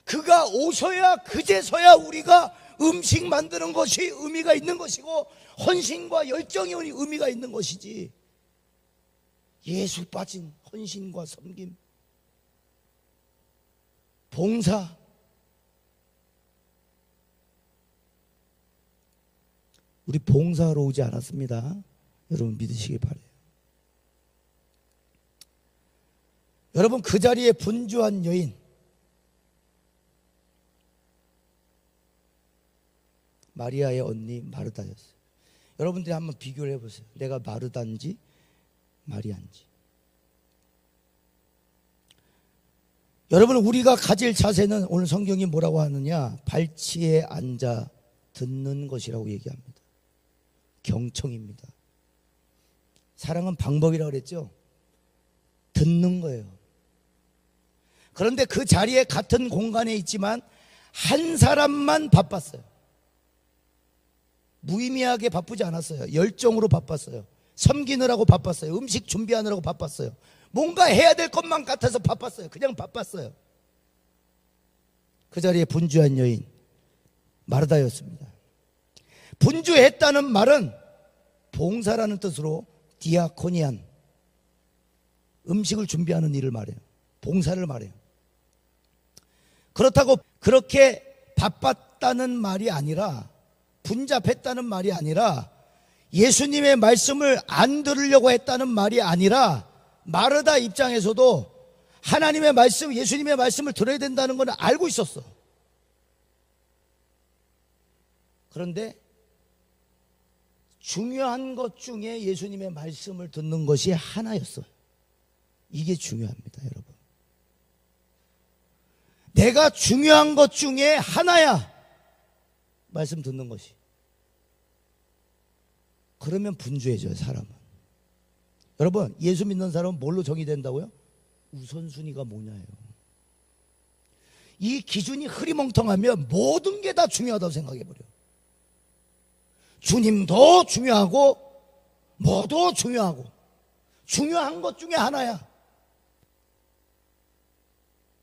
그가 오셔야 그제서야 우리가 음식 만드는 것이 의미가 있는 것이고 헌신과 열정이 의미가 있는 것이지, 예수 빠진 헌신과 섬김, 봉사, 우리 봉사하러 오지 않았습니다. 여러분 믿으시기 바라요. 여러분, 그 자리에 분주한 여인, 마리아의 언니 마르다였어요. 여러분들이 한번 비교를 해보세요. 내가 마르다인지 마리아인지. 여러분, 우리가 가질 자세는 오늘 성경이 뭐라고 하느냐? 발치에 앉아 듣는 것이라고 얘기합니다. 경청입니다. 사랑은 방법이라고 그랬죠? 듣는 거예요. 그런데 그 자리에 같은 공간에 있지만 한 사람만 바빴어요. 무의미하게 바쁘지 않았어요. 열정으로 바빴어요. 섬기느라고 바빴어요. 음식 준비하느라고 바빴어요. 뭔가 해야 될 것만 같아서 바빴어요. 그냥 바빴어요. 그 자리에 분주한 여인 마르다였습니다. 분주했다는 말은 봉사라는 뜻으로 디아코니안, 음식을 준비하는 일을 말해요. 봉사를 말해요. 그렇다고 그렇게 바빴다는 말이 아니라, 분잡했다는 말이 아니라, 예수님의 말씀을 안 들으려고 했다는 말이 아니라, 마르다 입장에서도 하나님의 말씀, 예수님의 말씀을 들어야 된다는 건 알고 있었어. 그런데 중요한 것 중에 예수님의 말씀을 듣는 것이 하나였어요. 이게 중요합니다, 여러분. 내가 중요한 것 중에 하나야, 말씀 듣는 것이. 그러면 분주해져요, 사람은. 여러분, 예수 믿는 사람은 뭘로 정의된다고요? 우선순위가 뭐냐예요. 이 기준이 흐리멍텅하면 모든 게 다 중요하다고 생각해버려. 주님도 중요하고 뭐도 중요하고 중요한 것 중에 하나야.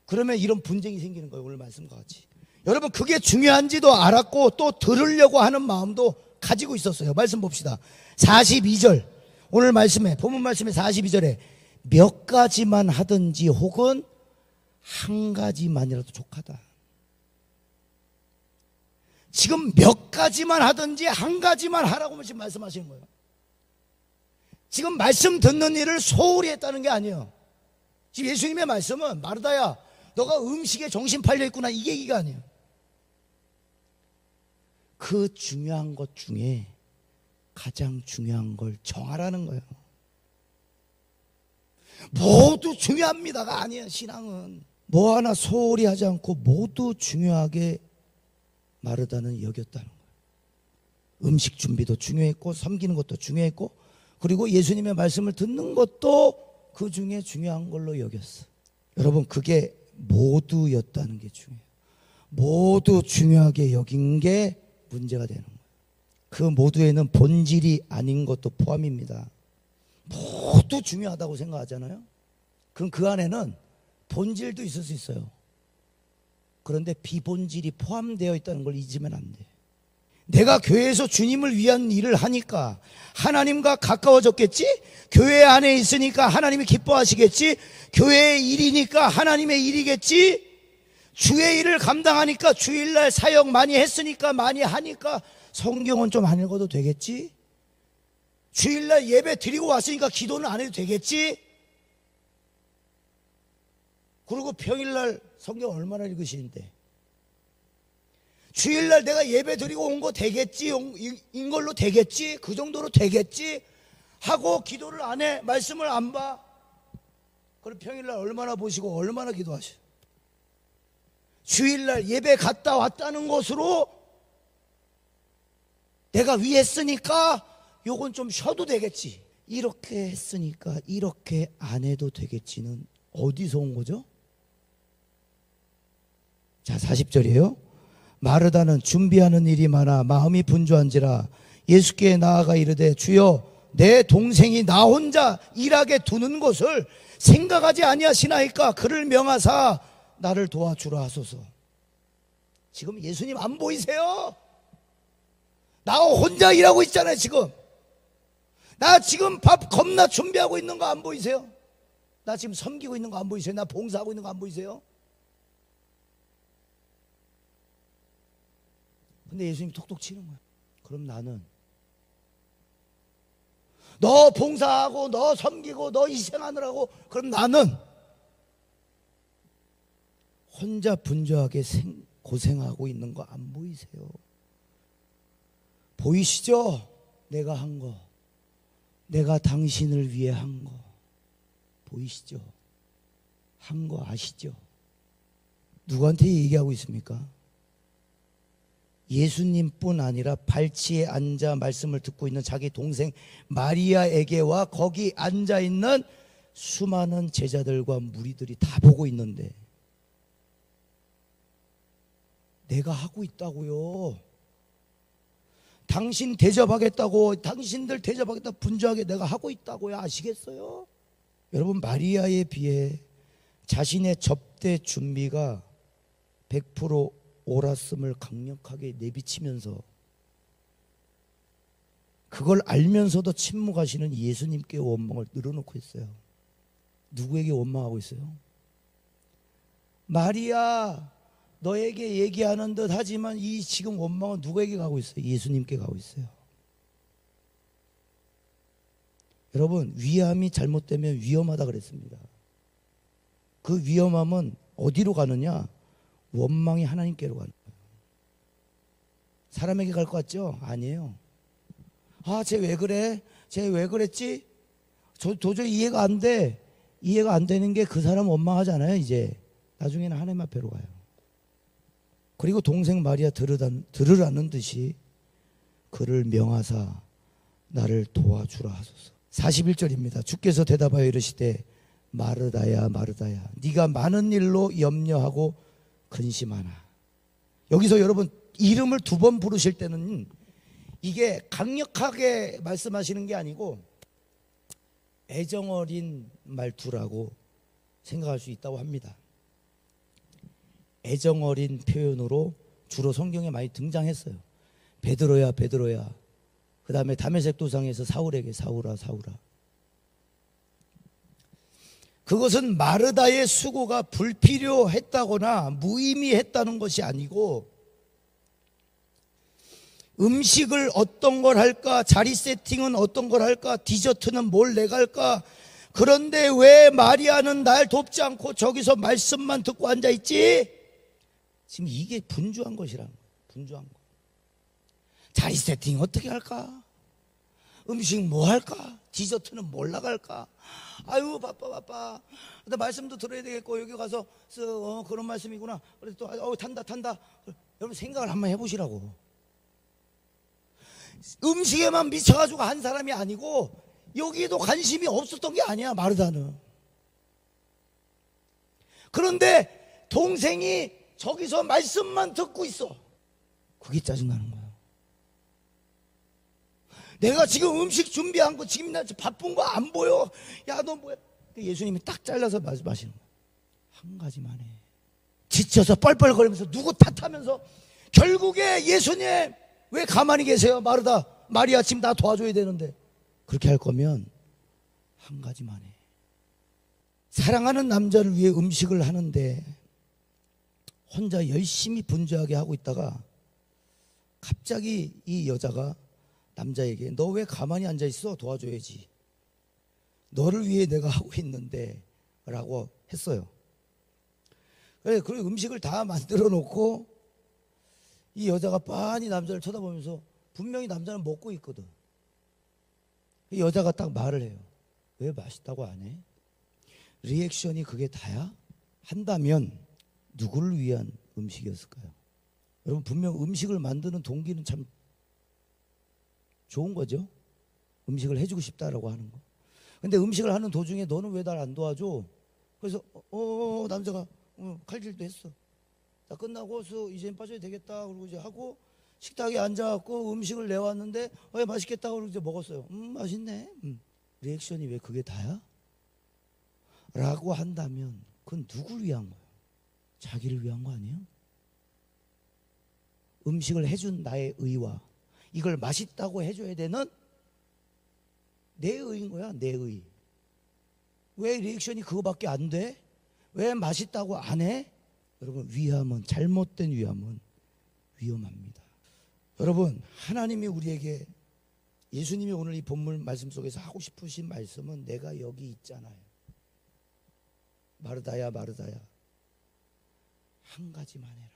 그러면 이런 분쟁이 생기는 거예요, 오늘 말씀과 같이. 여러분, 그게 중요한지도 알았고 또 들으려고 하는 마음도 가지고 있었어요. 말씀 봅시다. 42절, 오늘 말씀에, 본문 말씀에 42절에 몇 가지만 하든지 혹은 한 가지만이라도 족하다. 지금 몇 가지만 하든지 한 가지만 하라고 지금 말씀하시는 거예요. 지금 말씀 듣는 일을 소홀히 했다는 게 아니에요. 지금 예수님의 말씀은 마르다야, 너가 음식에 정신 팔려 있구나, 이 얘기가 아니에요. 그 중요한 것 중에 가장 중요한 걸 정하라는 거예요. 모두 중요합니다가 아니에요. 신앙은 뭐 하나 소홀히 하지 않고 모두 중요하게 마르다는 여겼다는 거예요. 음식 준비도 중요했고 섬기는 것도 중요했고 그리고 예수님의 말씀을 듣는 것도 그 중에 중요한 걸로 여겼어. 여러분, 그게 모두였다는 게 중요해요. 모두 중요하게 여긴 게 문제가 되는 거예요. 그 모두에는 본질이 아닌 것도 포함입니다. 모두 중요하다고 생각하잖아요. 그럼 그 안에는 본질도 있을 수 있어요. 그런데 비본질이 포함되어 있다는 걸 잊으면 안 돼. 내가 교회에서 주님을 위한 일을 하니까 하나님과 가까워졌겠지? 교회 안에 있으니까 하나님이 기뻐하시겠지? 교회의 일이니까 하나님의 일이겠지? 주의 일을 감당하니까 주일날 사역 많이 했으니까 많이 하니까 성경은 좀 안 읽어도 되겠지? 주일날 예배 드리고 왔으니까 기도는 안 해도 되겠지? 그리고 평일날 성경 얼마나 읽으시는데? 주일날 내가 예배 드리고 온 거 되겠지? 인 걸로 되겠지? 그 정도로 되겠지? 하고 기도를 안 해? 말씀을 안 봐? 그럼 평일날 얼마나 보시고 얼마나 기도하셔? 주일날 예배 갔다 왔다는 것으로 내가 위했으니까 요건 좀 쉬어도 되겠지. 이렇게 했으니까 이렇게 안 해도 되겠지는 어디서 온 거죠? 자, 40절이에요. 마르다는 준비하는 일이 많아 마음이 분주한지라 예수께 나아가 이르되 주여 내 동생이 나 혼자 일하게 두는 것을 생각하지 아니하시나이까 그를 명하사 나를 도와주라 하소서. 지금 예수님 안 보이세요? 나 혼자 일하고 있잖아요. 지금 나 지금 밥 겁나 준비하고 있는 거 안 보이세요? 나 지금 섬기고 있는 거 안 보이세요? 나 봉사하고 있는 거 안 보이세요? 근데 예수님이 톡톡 치는 거야. 그럼 나는 너 봉사하고 너 섬기고 너 희생하느라고 그럼 나는 혼자 분주하게 고생하고 있는 거 안 보이세요? 보이시죠? 내가 한 거, 내가 당신을 위해 한 거 보이시죠? 한 거 아시죠? 누구한테 얘기하고 있습니까? 예수님뿐 아니라 발치에 앉아 말씀을 듣고 있는 자기 동생 마리아에게와 거기 앉아있는 수많은 제자들과 무리들이 다 보고 있는데 내가 하고 있다고요. 당신 대접하겠다고, 당신들 대접하겠다고 분주하게 내가 하고 있다고요. 아시겠어요? 여러분, 마리아에 비해 자신의 접대 준비가 100% 옳았음을 강력하게 내비치면서 그걸 알면서도 침묵하시는 예수님께 원망을 늘어놓고 있어요. 누구에게 원망하고 있어요? 마리아, 너에게 얘기하는 듯 하지만 이 지금 원망은 누구에게 가고 있어요? 예수님께 가고 있어요. 여러분, 위함이 잘못되면 위험하다 그랬습니다. 그 위험함은 어디로 가느냐? 원망이 하나님께로 가는 거예요. 사람에게 갈 것 같죠? 아니에요. 아, 쟤 왜 그래? 쟤 왜 그랬지? 도저히 이해가 안 돼. 이해가 안 되는 게 그 사람 원망하잖아요. 이제 나중에는 하나님 앞에로 가요. 그리고 동생 마리아 들으라는 듯이 그를 명하사 나를 도와주라 하소서. 41절입니다. 주께서 대답하여 이르시되 마르다야 마르다야 네가 많은 일로 염려하고 근심하나. 여기서 여러분 이름을 두 번 부르실 때는 이게 강력하게 말씀하시는 게 아니고 애정어린 말투라고 생각할 수 있다고 합니다. 애정어린 표현으로 주로 성경에 많이 등장했어요. 베드로야 베드로야. 그 다음에 다메섹 도상에서 사울에게 사울아 사울아. 그것은 마르다의 수고가 불필요했다거나 무의미했다는 것이 아니고 음식을 어떤 걸 할까, 자리 세팅은 어떤 걸 할까, 디저트는 뭘 내가 할까, 그런데 왜 마리아는 날 돕지 않고 저기서 말씀만 듣고 앉아있지? 지금 이게 분주한 것이라는 거예요. 분주한 거. 자리 세팅 어떻게 할까? 음식 뭐 할까? 디저트는 뭘 나갈까? 아유 바빠. 근데 말씀도 들어야 되겠고 여기 가서 그런 말씀이구나. 그래서 또 탄다. 여러분 생각을 한번 해보시라고. 음식에만 미쳐가지고 한 사람이 아니고 여기에도 관심이 없었던 게 아니야 마르다는. 그런데 동생이 저기서 말씀만 듣고 있어. 그게 짜증나는 거야. 내가 지금 음식 준비한 거 지금 나 바쁜 거 안 보여. 야 너 뭐야. 예수님이 딱 잘라서 말씀하시는 거야. 한 가지만 해. 지쳐서 뻘뻘거리면서 누구 탓하면서 결국에 예수님 왜 가만히 계세요? 마리아 지금 나 도와줘야 되는데. 그렇게 할 거면 한 가지만 해. 사랑하는 남자를 위해 음식을 하는데 혼자 열심히 분주하게 하고 있다가 갑자기 이 여자가 남자에게 너 왜 가만히 앉아있어? 도와줘야지. 너를 위해 내가 하고 있는데 라고 했어요. 그래 음식을 다 만들어 놓고 이 여자가 빤히 남자를 쳐다보면서 분명히 남자는 먹고 있거든. 이 여자가 딱 말을 해요. 왜 맛있다고 안 해? 리액션이 그게 다야? 한다면 누구를 위한 음식이었을까요? 여러분 분명 음식을 만드는 동기는 참 좋은 거죠. 음식을 해주고 싶다라고 하는 거. 근데 음식을 하는 도중에 너는 왜 날 안 도와줘? 그래서 남자가 칼질도 했어. 자 끝나고 이제 빠져야 되겠다 그러고 이제 하고 식탁에 앉아갖고 음식을 내왔는데 맛있겠다 그러고 이제 먹었어요. 맛있네. 리액션이 왜 그게 다야? 라고 한다면 그건 누구를 위한 거야? 자기를 위한 거 아니에요? 음식을 해준 나의 의와 이걸 맛있다고 해줘야 되는 내 의인 거야. 내 의. 왜 리액션이 그거밖에 안 돼? 왜 맛있다고 안 해? 여러분 위함은, 잘못된 위함은 위험합니다. 여러분 하나님이 우리에게, 예수님이 오늘 이 본문 말씀 속에서 하고 싶으신 말씀은 내가 여기 있잖아요. 마르다야 마르다야 한 가지만 해라.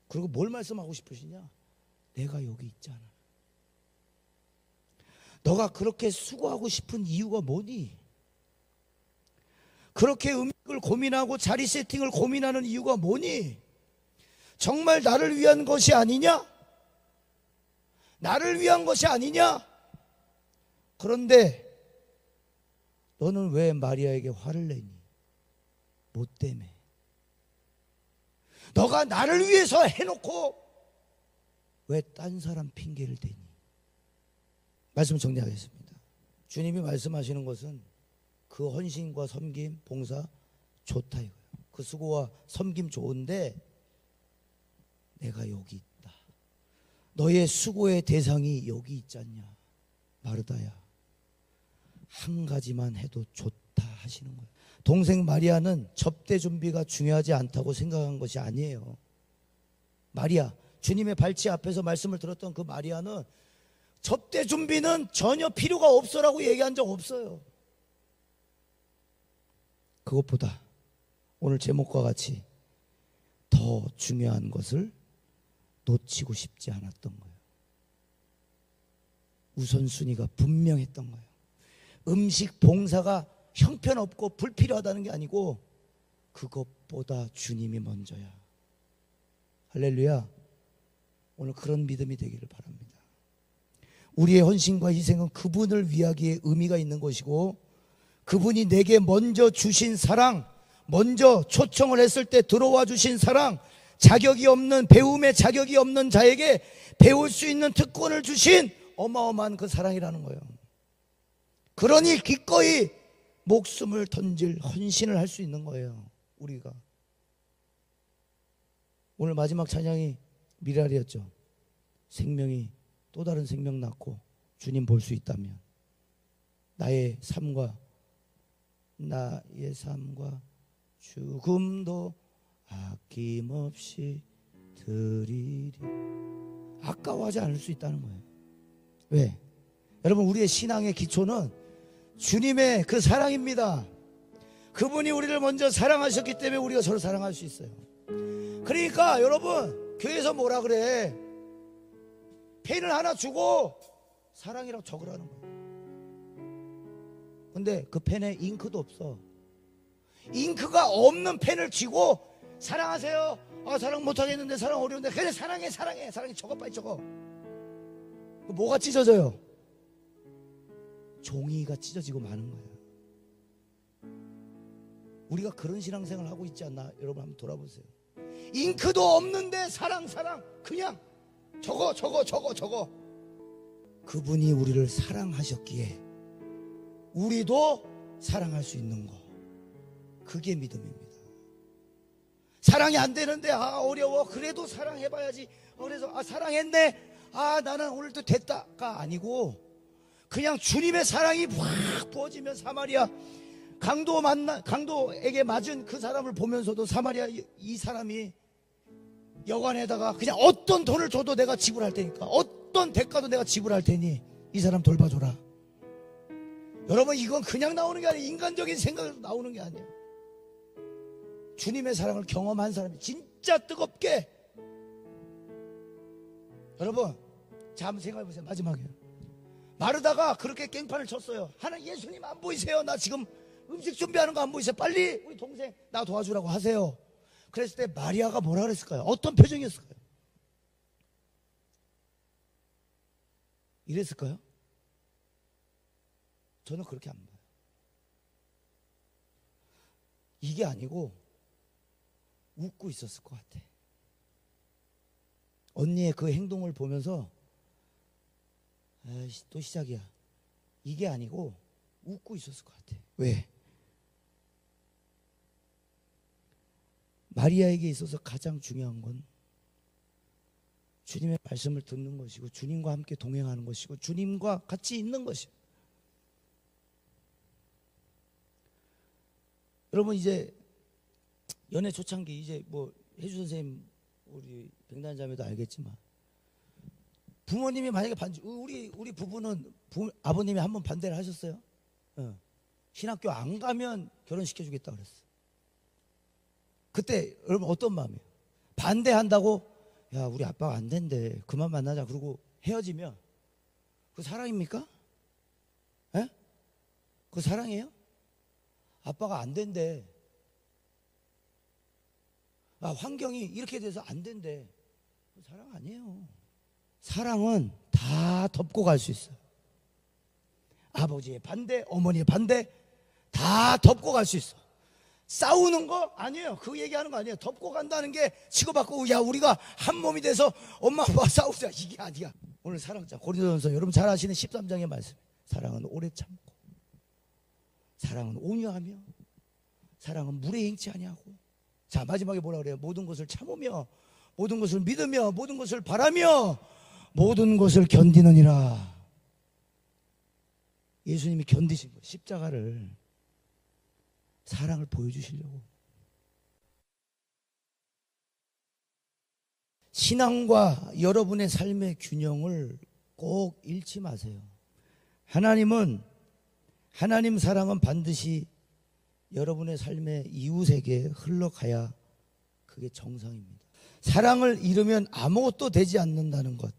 그리고 뭘 말씀하고 싶으시냐? 내가 여기 있잖아. 너가 그렇게 수고하고 싶은 이유가 뭐니? 그렇게 음식을 고민하고 자리 세팅을 고민하는 이유가 뭐니? 정말 나를 위한 것이 아니냐? 나를 위한 것이 아니냐? 그런데 너는 왜 마리아에게 화를 내니? 뭐 때문에? 너가 나를 위해서 해놓고 왜 딴 사람 핑계를 대니? 말씀 정리하겠습니다. 주님이 말씀하시는 것은 그 헌신과 섬김, 봉사 좋다 이거예요. 그 수고와 섬김 좋은데 내가 여기 있다. 너의 수고의 대상이 여기 있지 않냐? 마르다야 한 가지만 해도 좋다 하시는 거예요. 동생 마리아는 접대 준비가 중요하지 않다고 생각한 것이 아니에요. 마리아, 주님의 발치 앞에서 말씀을 들었던 그 마리아는 접대 준비는 전혀 필요가 없어라고 얘기한 적 없어요. 그것보다 오늘 제목과 같이 더 중요한 것을 놓치고 싶지 않았던 거예요. 우선순위가 분명했던 거예요. 음식 봉사가 형편없고 불필요하다는 게 아니고 그것보다 주님이 먼저야. 할렐루야. 오늘 그런 믿음이 되기를 바랍니다. 우리의 헌신과 희생은 그분을 위하기에 의미가 있는 것이고, 그분이 내게 먼저 주신 사랑, 먼저 초청을 했을 때 들어와 주신 사랑, 자격이 없는, 배움의 자격이 없는 자에게 배울 수 있는 특권을 주신 어마어마한 그 사랑이라는 거예요. 그러니 기꺼이 목숨을 던질 헌신을 할 수 있는 거예요. 우리가 오늘 마지막 찬양이 미랄이었죠. 생명이 또 다른 생명 낳고 주님 볼 수 있다면 나의 삶과 죽음도 아낌없이 드리리. 아까워하지 않을 수 있다는 거예요. 왜? 여러분, 우리의 신앙의 기초는 주님의 그 사랑입니다. 그분이 우리를 먼저 사랑하셨기 때문에 우리가 서로 사랑할 수 있어요. 그러니까 여러분, 교회에서 뭐라 그래? 펜을 하나 주고 사랑이라고 적으라는 거예요. 근데 그 펜에 잉크도 없어. 잉크가 없는 펜을 쥐고 사랑하세요. 아, 사랑 못하겠는데, 사랑 어려운데, 그래 사랑해 적어, 빨리 적어. 뭐가 찢어져요? 종이가 찢어지고 마는 거예요. 우리가 그런 신앙생활을 하고 있지 않나? 여러분 한번 돌아보세요. 잉크도 없는데 사랑 그냥 적어. 그분이 우리를 사랑하셨기에 우리도 사랑할 수 있는 거, 그게 믿음입니다. 사랑이 안 되는데 어려워, 그래도 사랑해봐야지. 그래서 사랑했네, 나는 오늘도 됐다가 아니고, 그냥 주님의 사랑이 확 부어지면 사마리아 강도에게 맞은 그 사람을 보면서도 사마리아 이 사람이 여관에다가 그냥 어떤 돈을 줘도 내가 지불할 테니까, 어떤 대가도 내가 지불할 테니 이 사람 돌봐줘라. 여러분, 이건 그냥 나오는 게 아니에요. 인간적인 생각으로 나오는 게 아니에요. 주님의 사랑을 경험한 사람이 진짜 뜨겁게. 여러분, 자, 한번 생각해 보세요. 마지막에 마르다가 그렇게 깽판을 쳤어요. 하나님, 예수님 안 보이세요? 나 지금 음식 준비하는 거 안 보이세요? 빨리 우리 동생 나 도와주라고 하세요. 그랬을 때 마리아가 뭐라 그랬을까요? 어떤 표정이었을까요? 이랬을까요? 저는 그렇게 안 봐요. 이게 아니고 웃고 있었을 것 같아. 언니의 그 행동을 보면서 또 시작이야. 이게 아니고 웃고 있었을 것 같아. 왜? 마리아에게 있어서 가장 중요한 건 주님의 말씀을 듣는 것이고, 주님과 함께 동행하는 것이고, 주님과 같이 있는 것이에요. 여러분, 이제 연애 초창기, 이제 뭐 혜주 선생님, 우리 백단자매도 알겠지만, 부모님이 만약에 우리 부부는 아버님이 한번 반대를 하셨어요. 신학교 안 가면 결혼시켜주겠다 그랬어. 그때 여러분 어떤 마음이에요? 반대한다고, 야, 우리 아빠가 안 된대, 그만 만나자, 그러고 헤어지면 그 사랑입니까? 에? 그 사랑이에요? 아빠가 안 된대, 환경이 이렇게 돼서 안 된대, 그 사랑 아니에요. 사랑은 다 덮고 갈 수 있어요. 아버지의 반대, 어머니의 반대 다 덮고 갈 수 있어. 싸우는 거 아니에요. 그 얘기하는 거 아니에요. 덮고 간다는 게 치고받고, 야, 우리가 한 몸이 돼서 엄마 아빠 싸우자, 이게 아니야. 오늘 사랑장 고린도전서 여러분 잘 아시는 13장의 말씀. 사랑은 오래 참고, 사랑은 온유하며, 사랑은 물에 행치 아니하고. 자, 마지막에 뭐라 그래요? 모든 것을 참으며, 모든 것을 믿으며, 모든 것을 바라며, 모든 것을 견디느니라. 예수님이 견디신 거예요. 십자가를, 사랑을 보여주시려고. 신앙과 여러분의 삶의 균형을 꼭 잃지 마세요. 하나님 사랑은 반드시 여러분의 삶의 이웃에게 흘러가야 그게 정상입니다. 사랑을 잃으면 아무것도 되지 않는다는 것.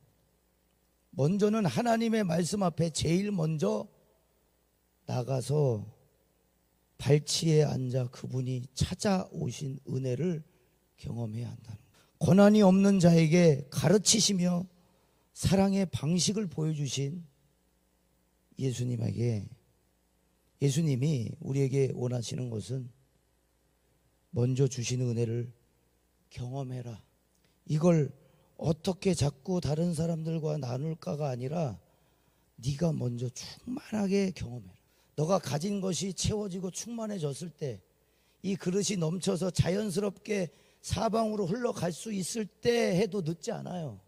먼저는 하나님의 말씀 앞에 제일 먼저 나가서 발치에 앉아 그분이 찾아오신 은혜를 경험해야 한다는 것. 고난이 없는 자에게 가르치시며 사랑의 방식을 보여주신 예수님에게, 예수님이 우리에게 원하시는 것은 먼저 주시는 은혜를 경험해라. 이걸 어떻게 자꾸 다른 사람들과 나눌까가 아니라 네가 먼저 충만하게 경험해라. 너가 가진 것이 채워지고 충만해졌을 때, 이 그릇이 넘쳐서 자연스럽게 사방으로 흘러갈 수 있을 때 해도 늦지 않아요.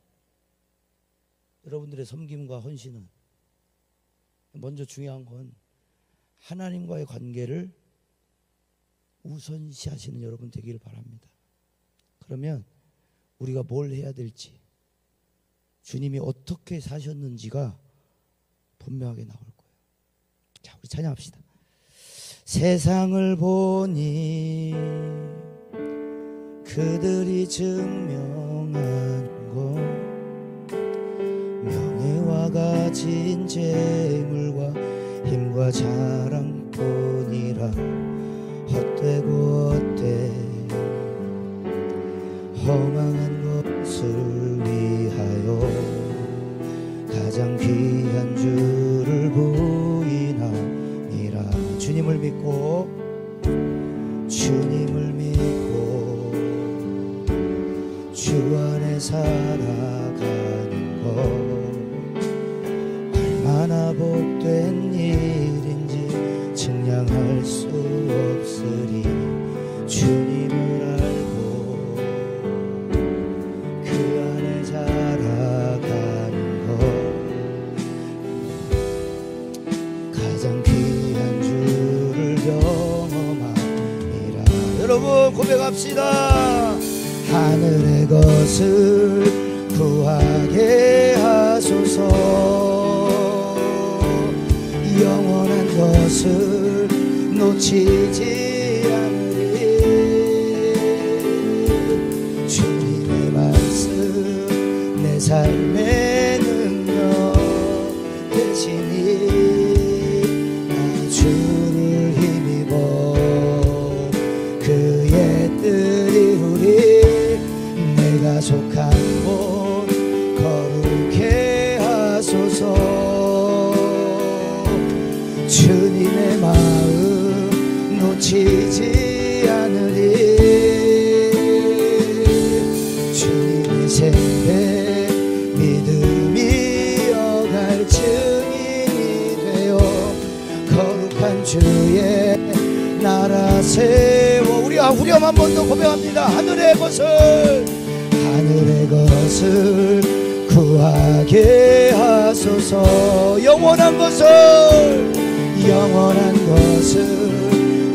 여러분들의 섬김과 헌신은 먼저 중요한 건 하나님과의 관계를 우선시하시는 여러분 되기를 바랍니다. 그러면 우리가 뭘 해야 될지, 주님이 어떻게 사셨는지가 분명하게 나올 거예요. 자, 우리 찬양합시다. 세상을 보니 그들이 증명한 것, 명예와 가진 재물과 힘과 자랑뿐이라 헛되고 헛돼 허망한 것을 위하여 가장 귀한 주를 부인하니라. 주님을 믿고 주 안에 살아가는 것 얼마나 복된 일인지 증량할 수 없으리. 주님을 알고 그 안에 살아가는 것 가장 귀한 주를 경험하리라. 여러분 고백합시다. 하늘의 것을 구하게 하소서. 영원한 것을 놓치지 않으리. 주님의 말씀 내 삶의 능력 되시니 나 주를 힘입어 그의 뜻 이루리. 내가 속한 곳 거룩해 하소서. 주님의 마음 놓치지 않으리. 주님의 세대 믿음이 이어갈 증인이 되어 거룩한 주의 나라 세워. 우리 후렴 한 번 더 고백합니다. 하늘의 것을 구하게 하소서. 영원한 것을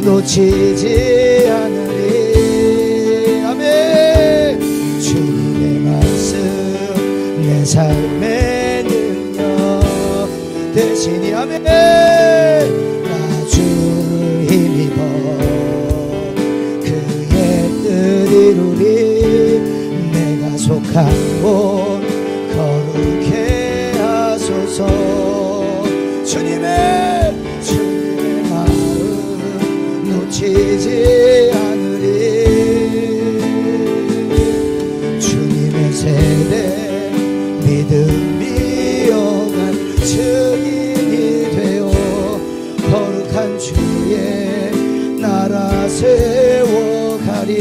놓치지 않으리. 아멘. 주님의 말씀 내 삶의 능력 되시니. 아멘. 나 주를 힘입어 그의 뜻 이루리. 내가 속한 곳 거룩해 하소서. 주님의 마음 놓치지 않으리. 주님의 세대 믿음이 이어간 증인이 되어 거룩한 주의 나라 세워가리.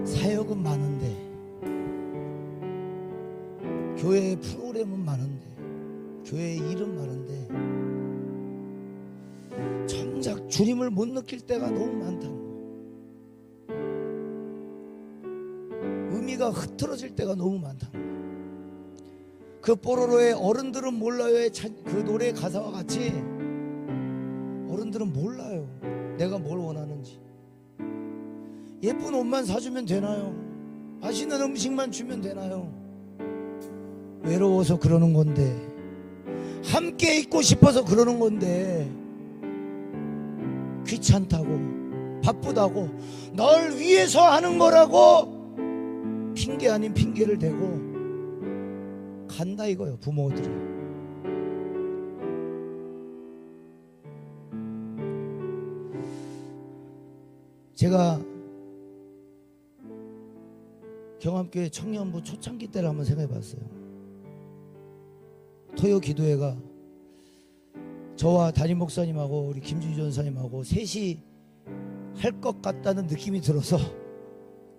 사역은 많은데, 교회의 프로그램은 많은데, 교회의 일은 많은데 정작 주님을 못 느낄 때가 너무 많다는 거예요. 의미가 흐트러질 때가 너무 많다는 거예요. 그 뽀로로의 어른들은 몰라요의 그 노래 가사와 같이 어른들은 몰라요. 내가 뭘 원하는지. 예쁜 옷만 사주면 되나요? 맛있는 음식만 주면 되나요? 외로워서 그러는 건데, 함께 있고 싶어서 그러는 건데, 귀찮다고, 바쁘다고, 널 위해서 하는 거라고 핑계 아닌 핑계를 대고 간다 이거예요, 부모들이. 제가 경암교회 청년부 초창기 때를 한번 생각해 봤어요. 토요 기도회가 저와 담임 목사님하고 우리 김주희 전사님하고 셋이 할 것 같다는 느낌이 들어서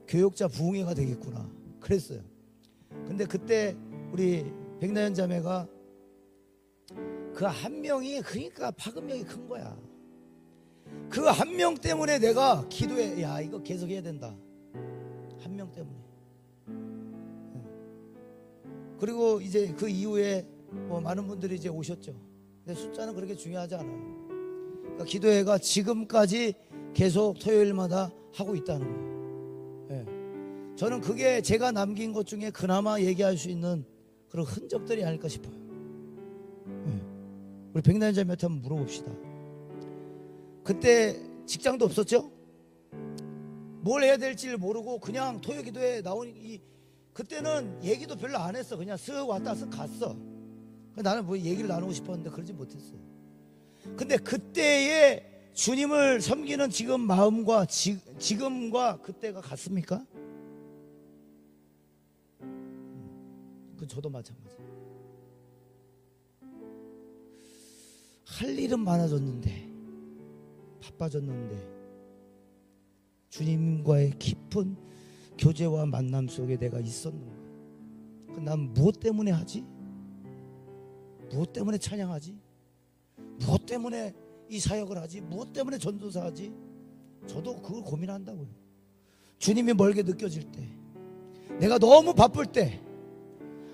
교역자 부흥회가 되겠구나 그랬어요. 근데 그때 우리 백나연 자매가 그 한 명이, 그러니까 파급력이 큰 거야. 그 한 명 때문에 내가 기도해, 야 이거 계속 해야 된다. 한 명 때문에. 그리고 이제 그 이후에 많은 분들이 이제 오셨죠. 근데 숫자는 그렇게 중요하지 않아요. 그러니까 기도회가 지금까지 계속 토요일마다 하고 있다는 거예요. 네. 저는 그게 제가 남긴 것 중에 그나마 얘기할 수 있는 그런 흔적들이 아닐까 싶어요. 네. 우리 백나연 자매한테 한번 물어봅시다. 그때 직장도 없었죠? 뭘 해야 될지 모르고 그냥 토요 기도에 나오니 그때는 얘기도 별로 안 했어. 그냥 쓱 왔다 쓱 갔어. 나는 뭐 얘기를 나누고 싶었는데 그러지 못했어요. 근데 그때의 주님을 섬기는 지금 마음과 지금과 그때가 같습니까? 그 저도 마찬가지. 할 일은 많아졌는데 바빠졌는데 주님과의 깊은 교제와 만남 속에 내가 있었는가? 난 무엇 때문에 하지? 무엇 때문에 찬양하지? 무엇 때문에 이 사역을 하지? 무엇 때문에 전도사 하지? 저도 그걸 고민한다고요. 주님이 멀게 느껴질 때, 내가 너무 바쁠 때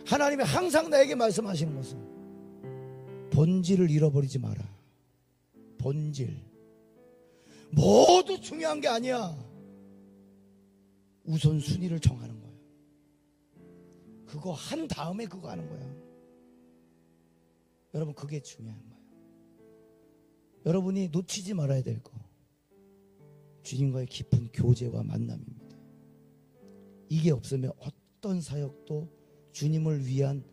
하나님이 항상 나에게 말씀하시는 것은 본질을 잃어버리지 마라. 본질. 모두 중요한 게 아니야. 우선순위를 정하는 거야. 그거 한 다음에 그거 하는 거야. 여러분, 그게 중요한 거예요. 여러분이 놓치지 말아야 될 거, 주님과의 깊은 교제와 만남입니다. 이게 없으면 어떤 사역도 주님을 위한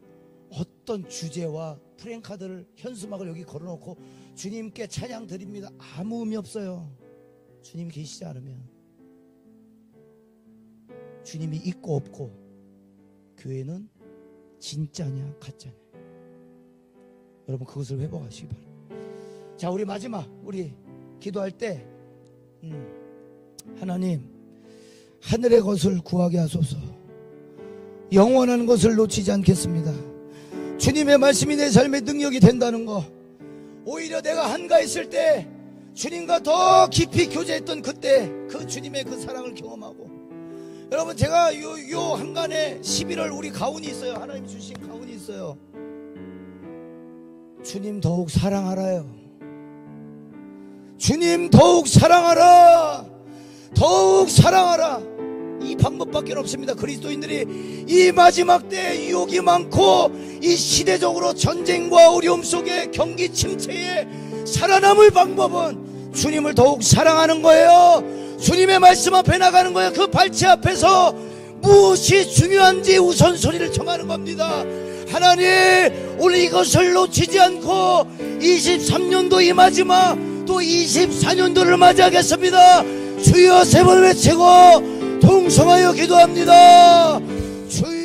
어떤 주제와 프랭카드를, 현수막을 여기 걸어놓고 주님께 찬양 드립니다, 아무 의미 없어요. 주님이 계시지 않으면. 주님이 있고 없고, 교회는 진짜냐 가짜냐. 여러분, 그것을 회복하시기 바랍니다. 자, 우리 마지막, 우리 기도할 때 하나님, 하늘의 것을 구하게 하소서. 영원한 것을 놓치지 않겠습니다. 주님의 말씀이 내 삶의 능력이 된다는 거, 오히려 내가 한가했을 때 주님과 더 깊이 교제했던 그때 그 주님의 그 사랑을 경험하고, 여러분, 제가 요 한간에 11월 우리 가훈이 있어요. 하나님 주신 가훈이 있어요. 주님 더욱 사랑하라요. 주님 더욱 사랑하라. 더욱 사랑하라. 이 방법밖에 없습니다. 그리스도인들이 이 마지막 때 유혹이 많고 이 시대적으로 전쟁과 어려움 속에 경기 침체에 살아남을 방법은 주님을 더욱 사랑하는 거예요. 주님의 말씀 앞에 나가는 거예요. 그 발치 앞에서 무엇이 중요한지 우선순위를 정하는 겁니다. 하나님, 오늘 이것을 놓치지 않고 23년도 이 마지막 또 24년도를 맞이하겠습니다. 주여 세 번 외치고 동성하여 기도합니다. 주여.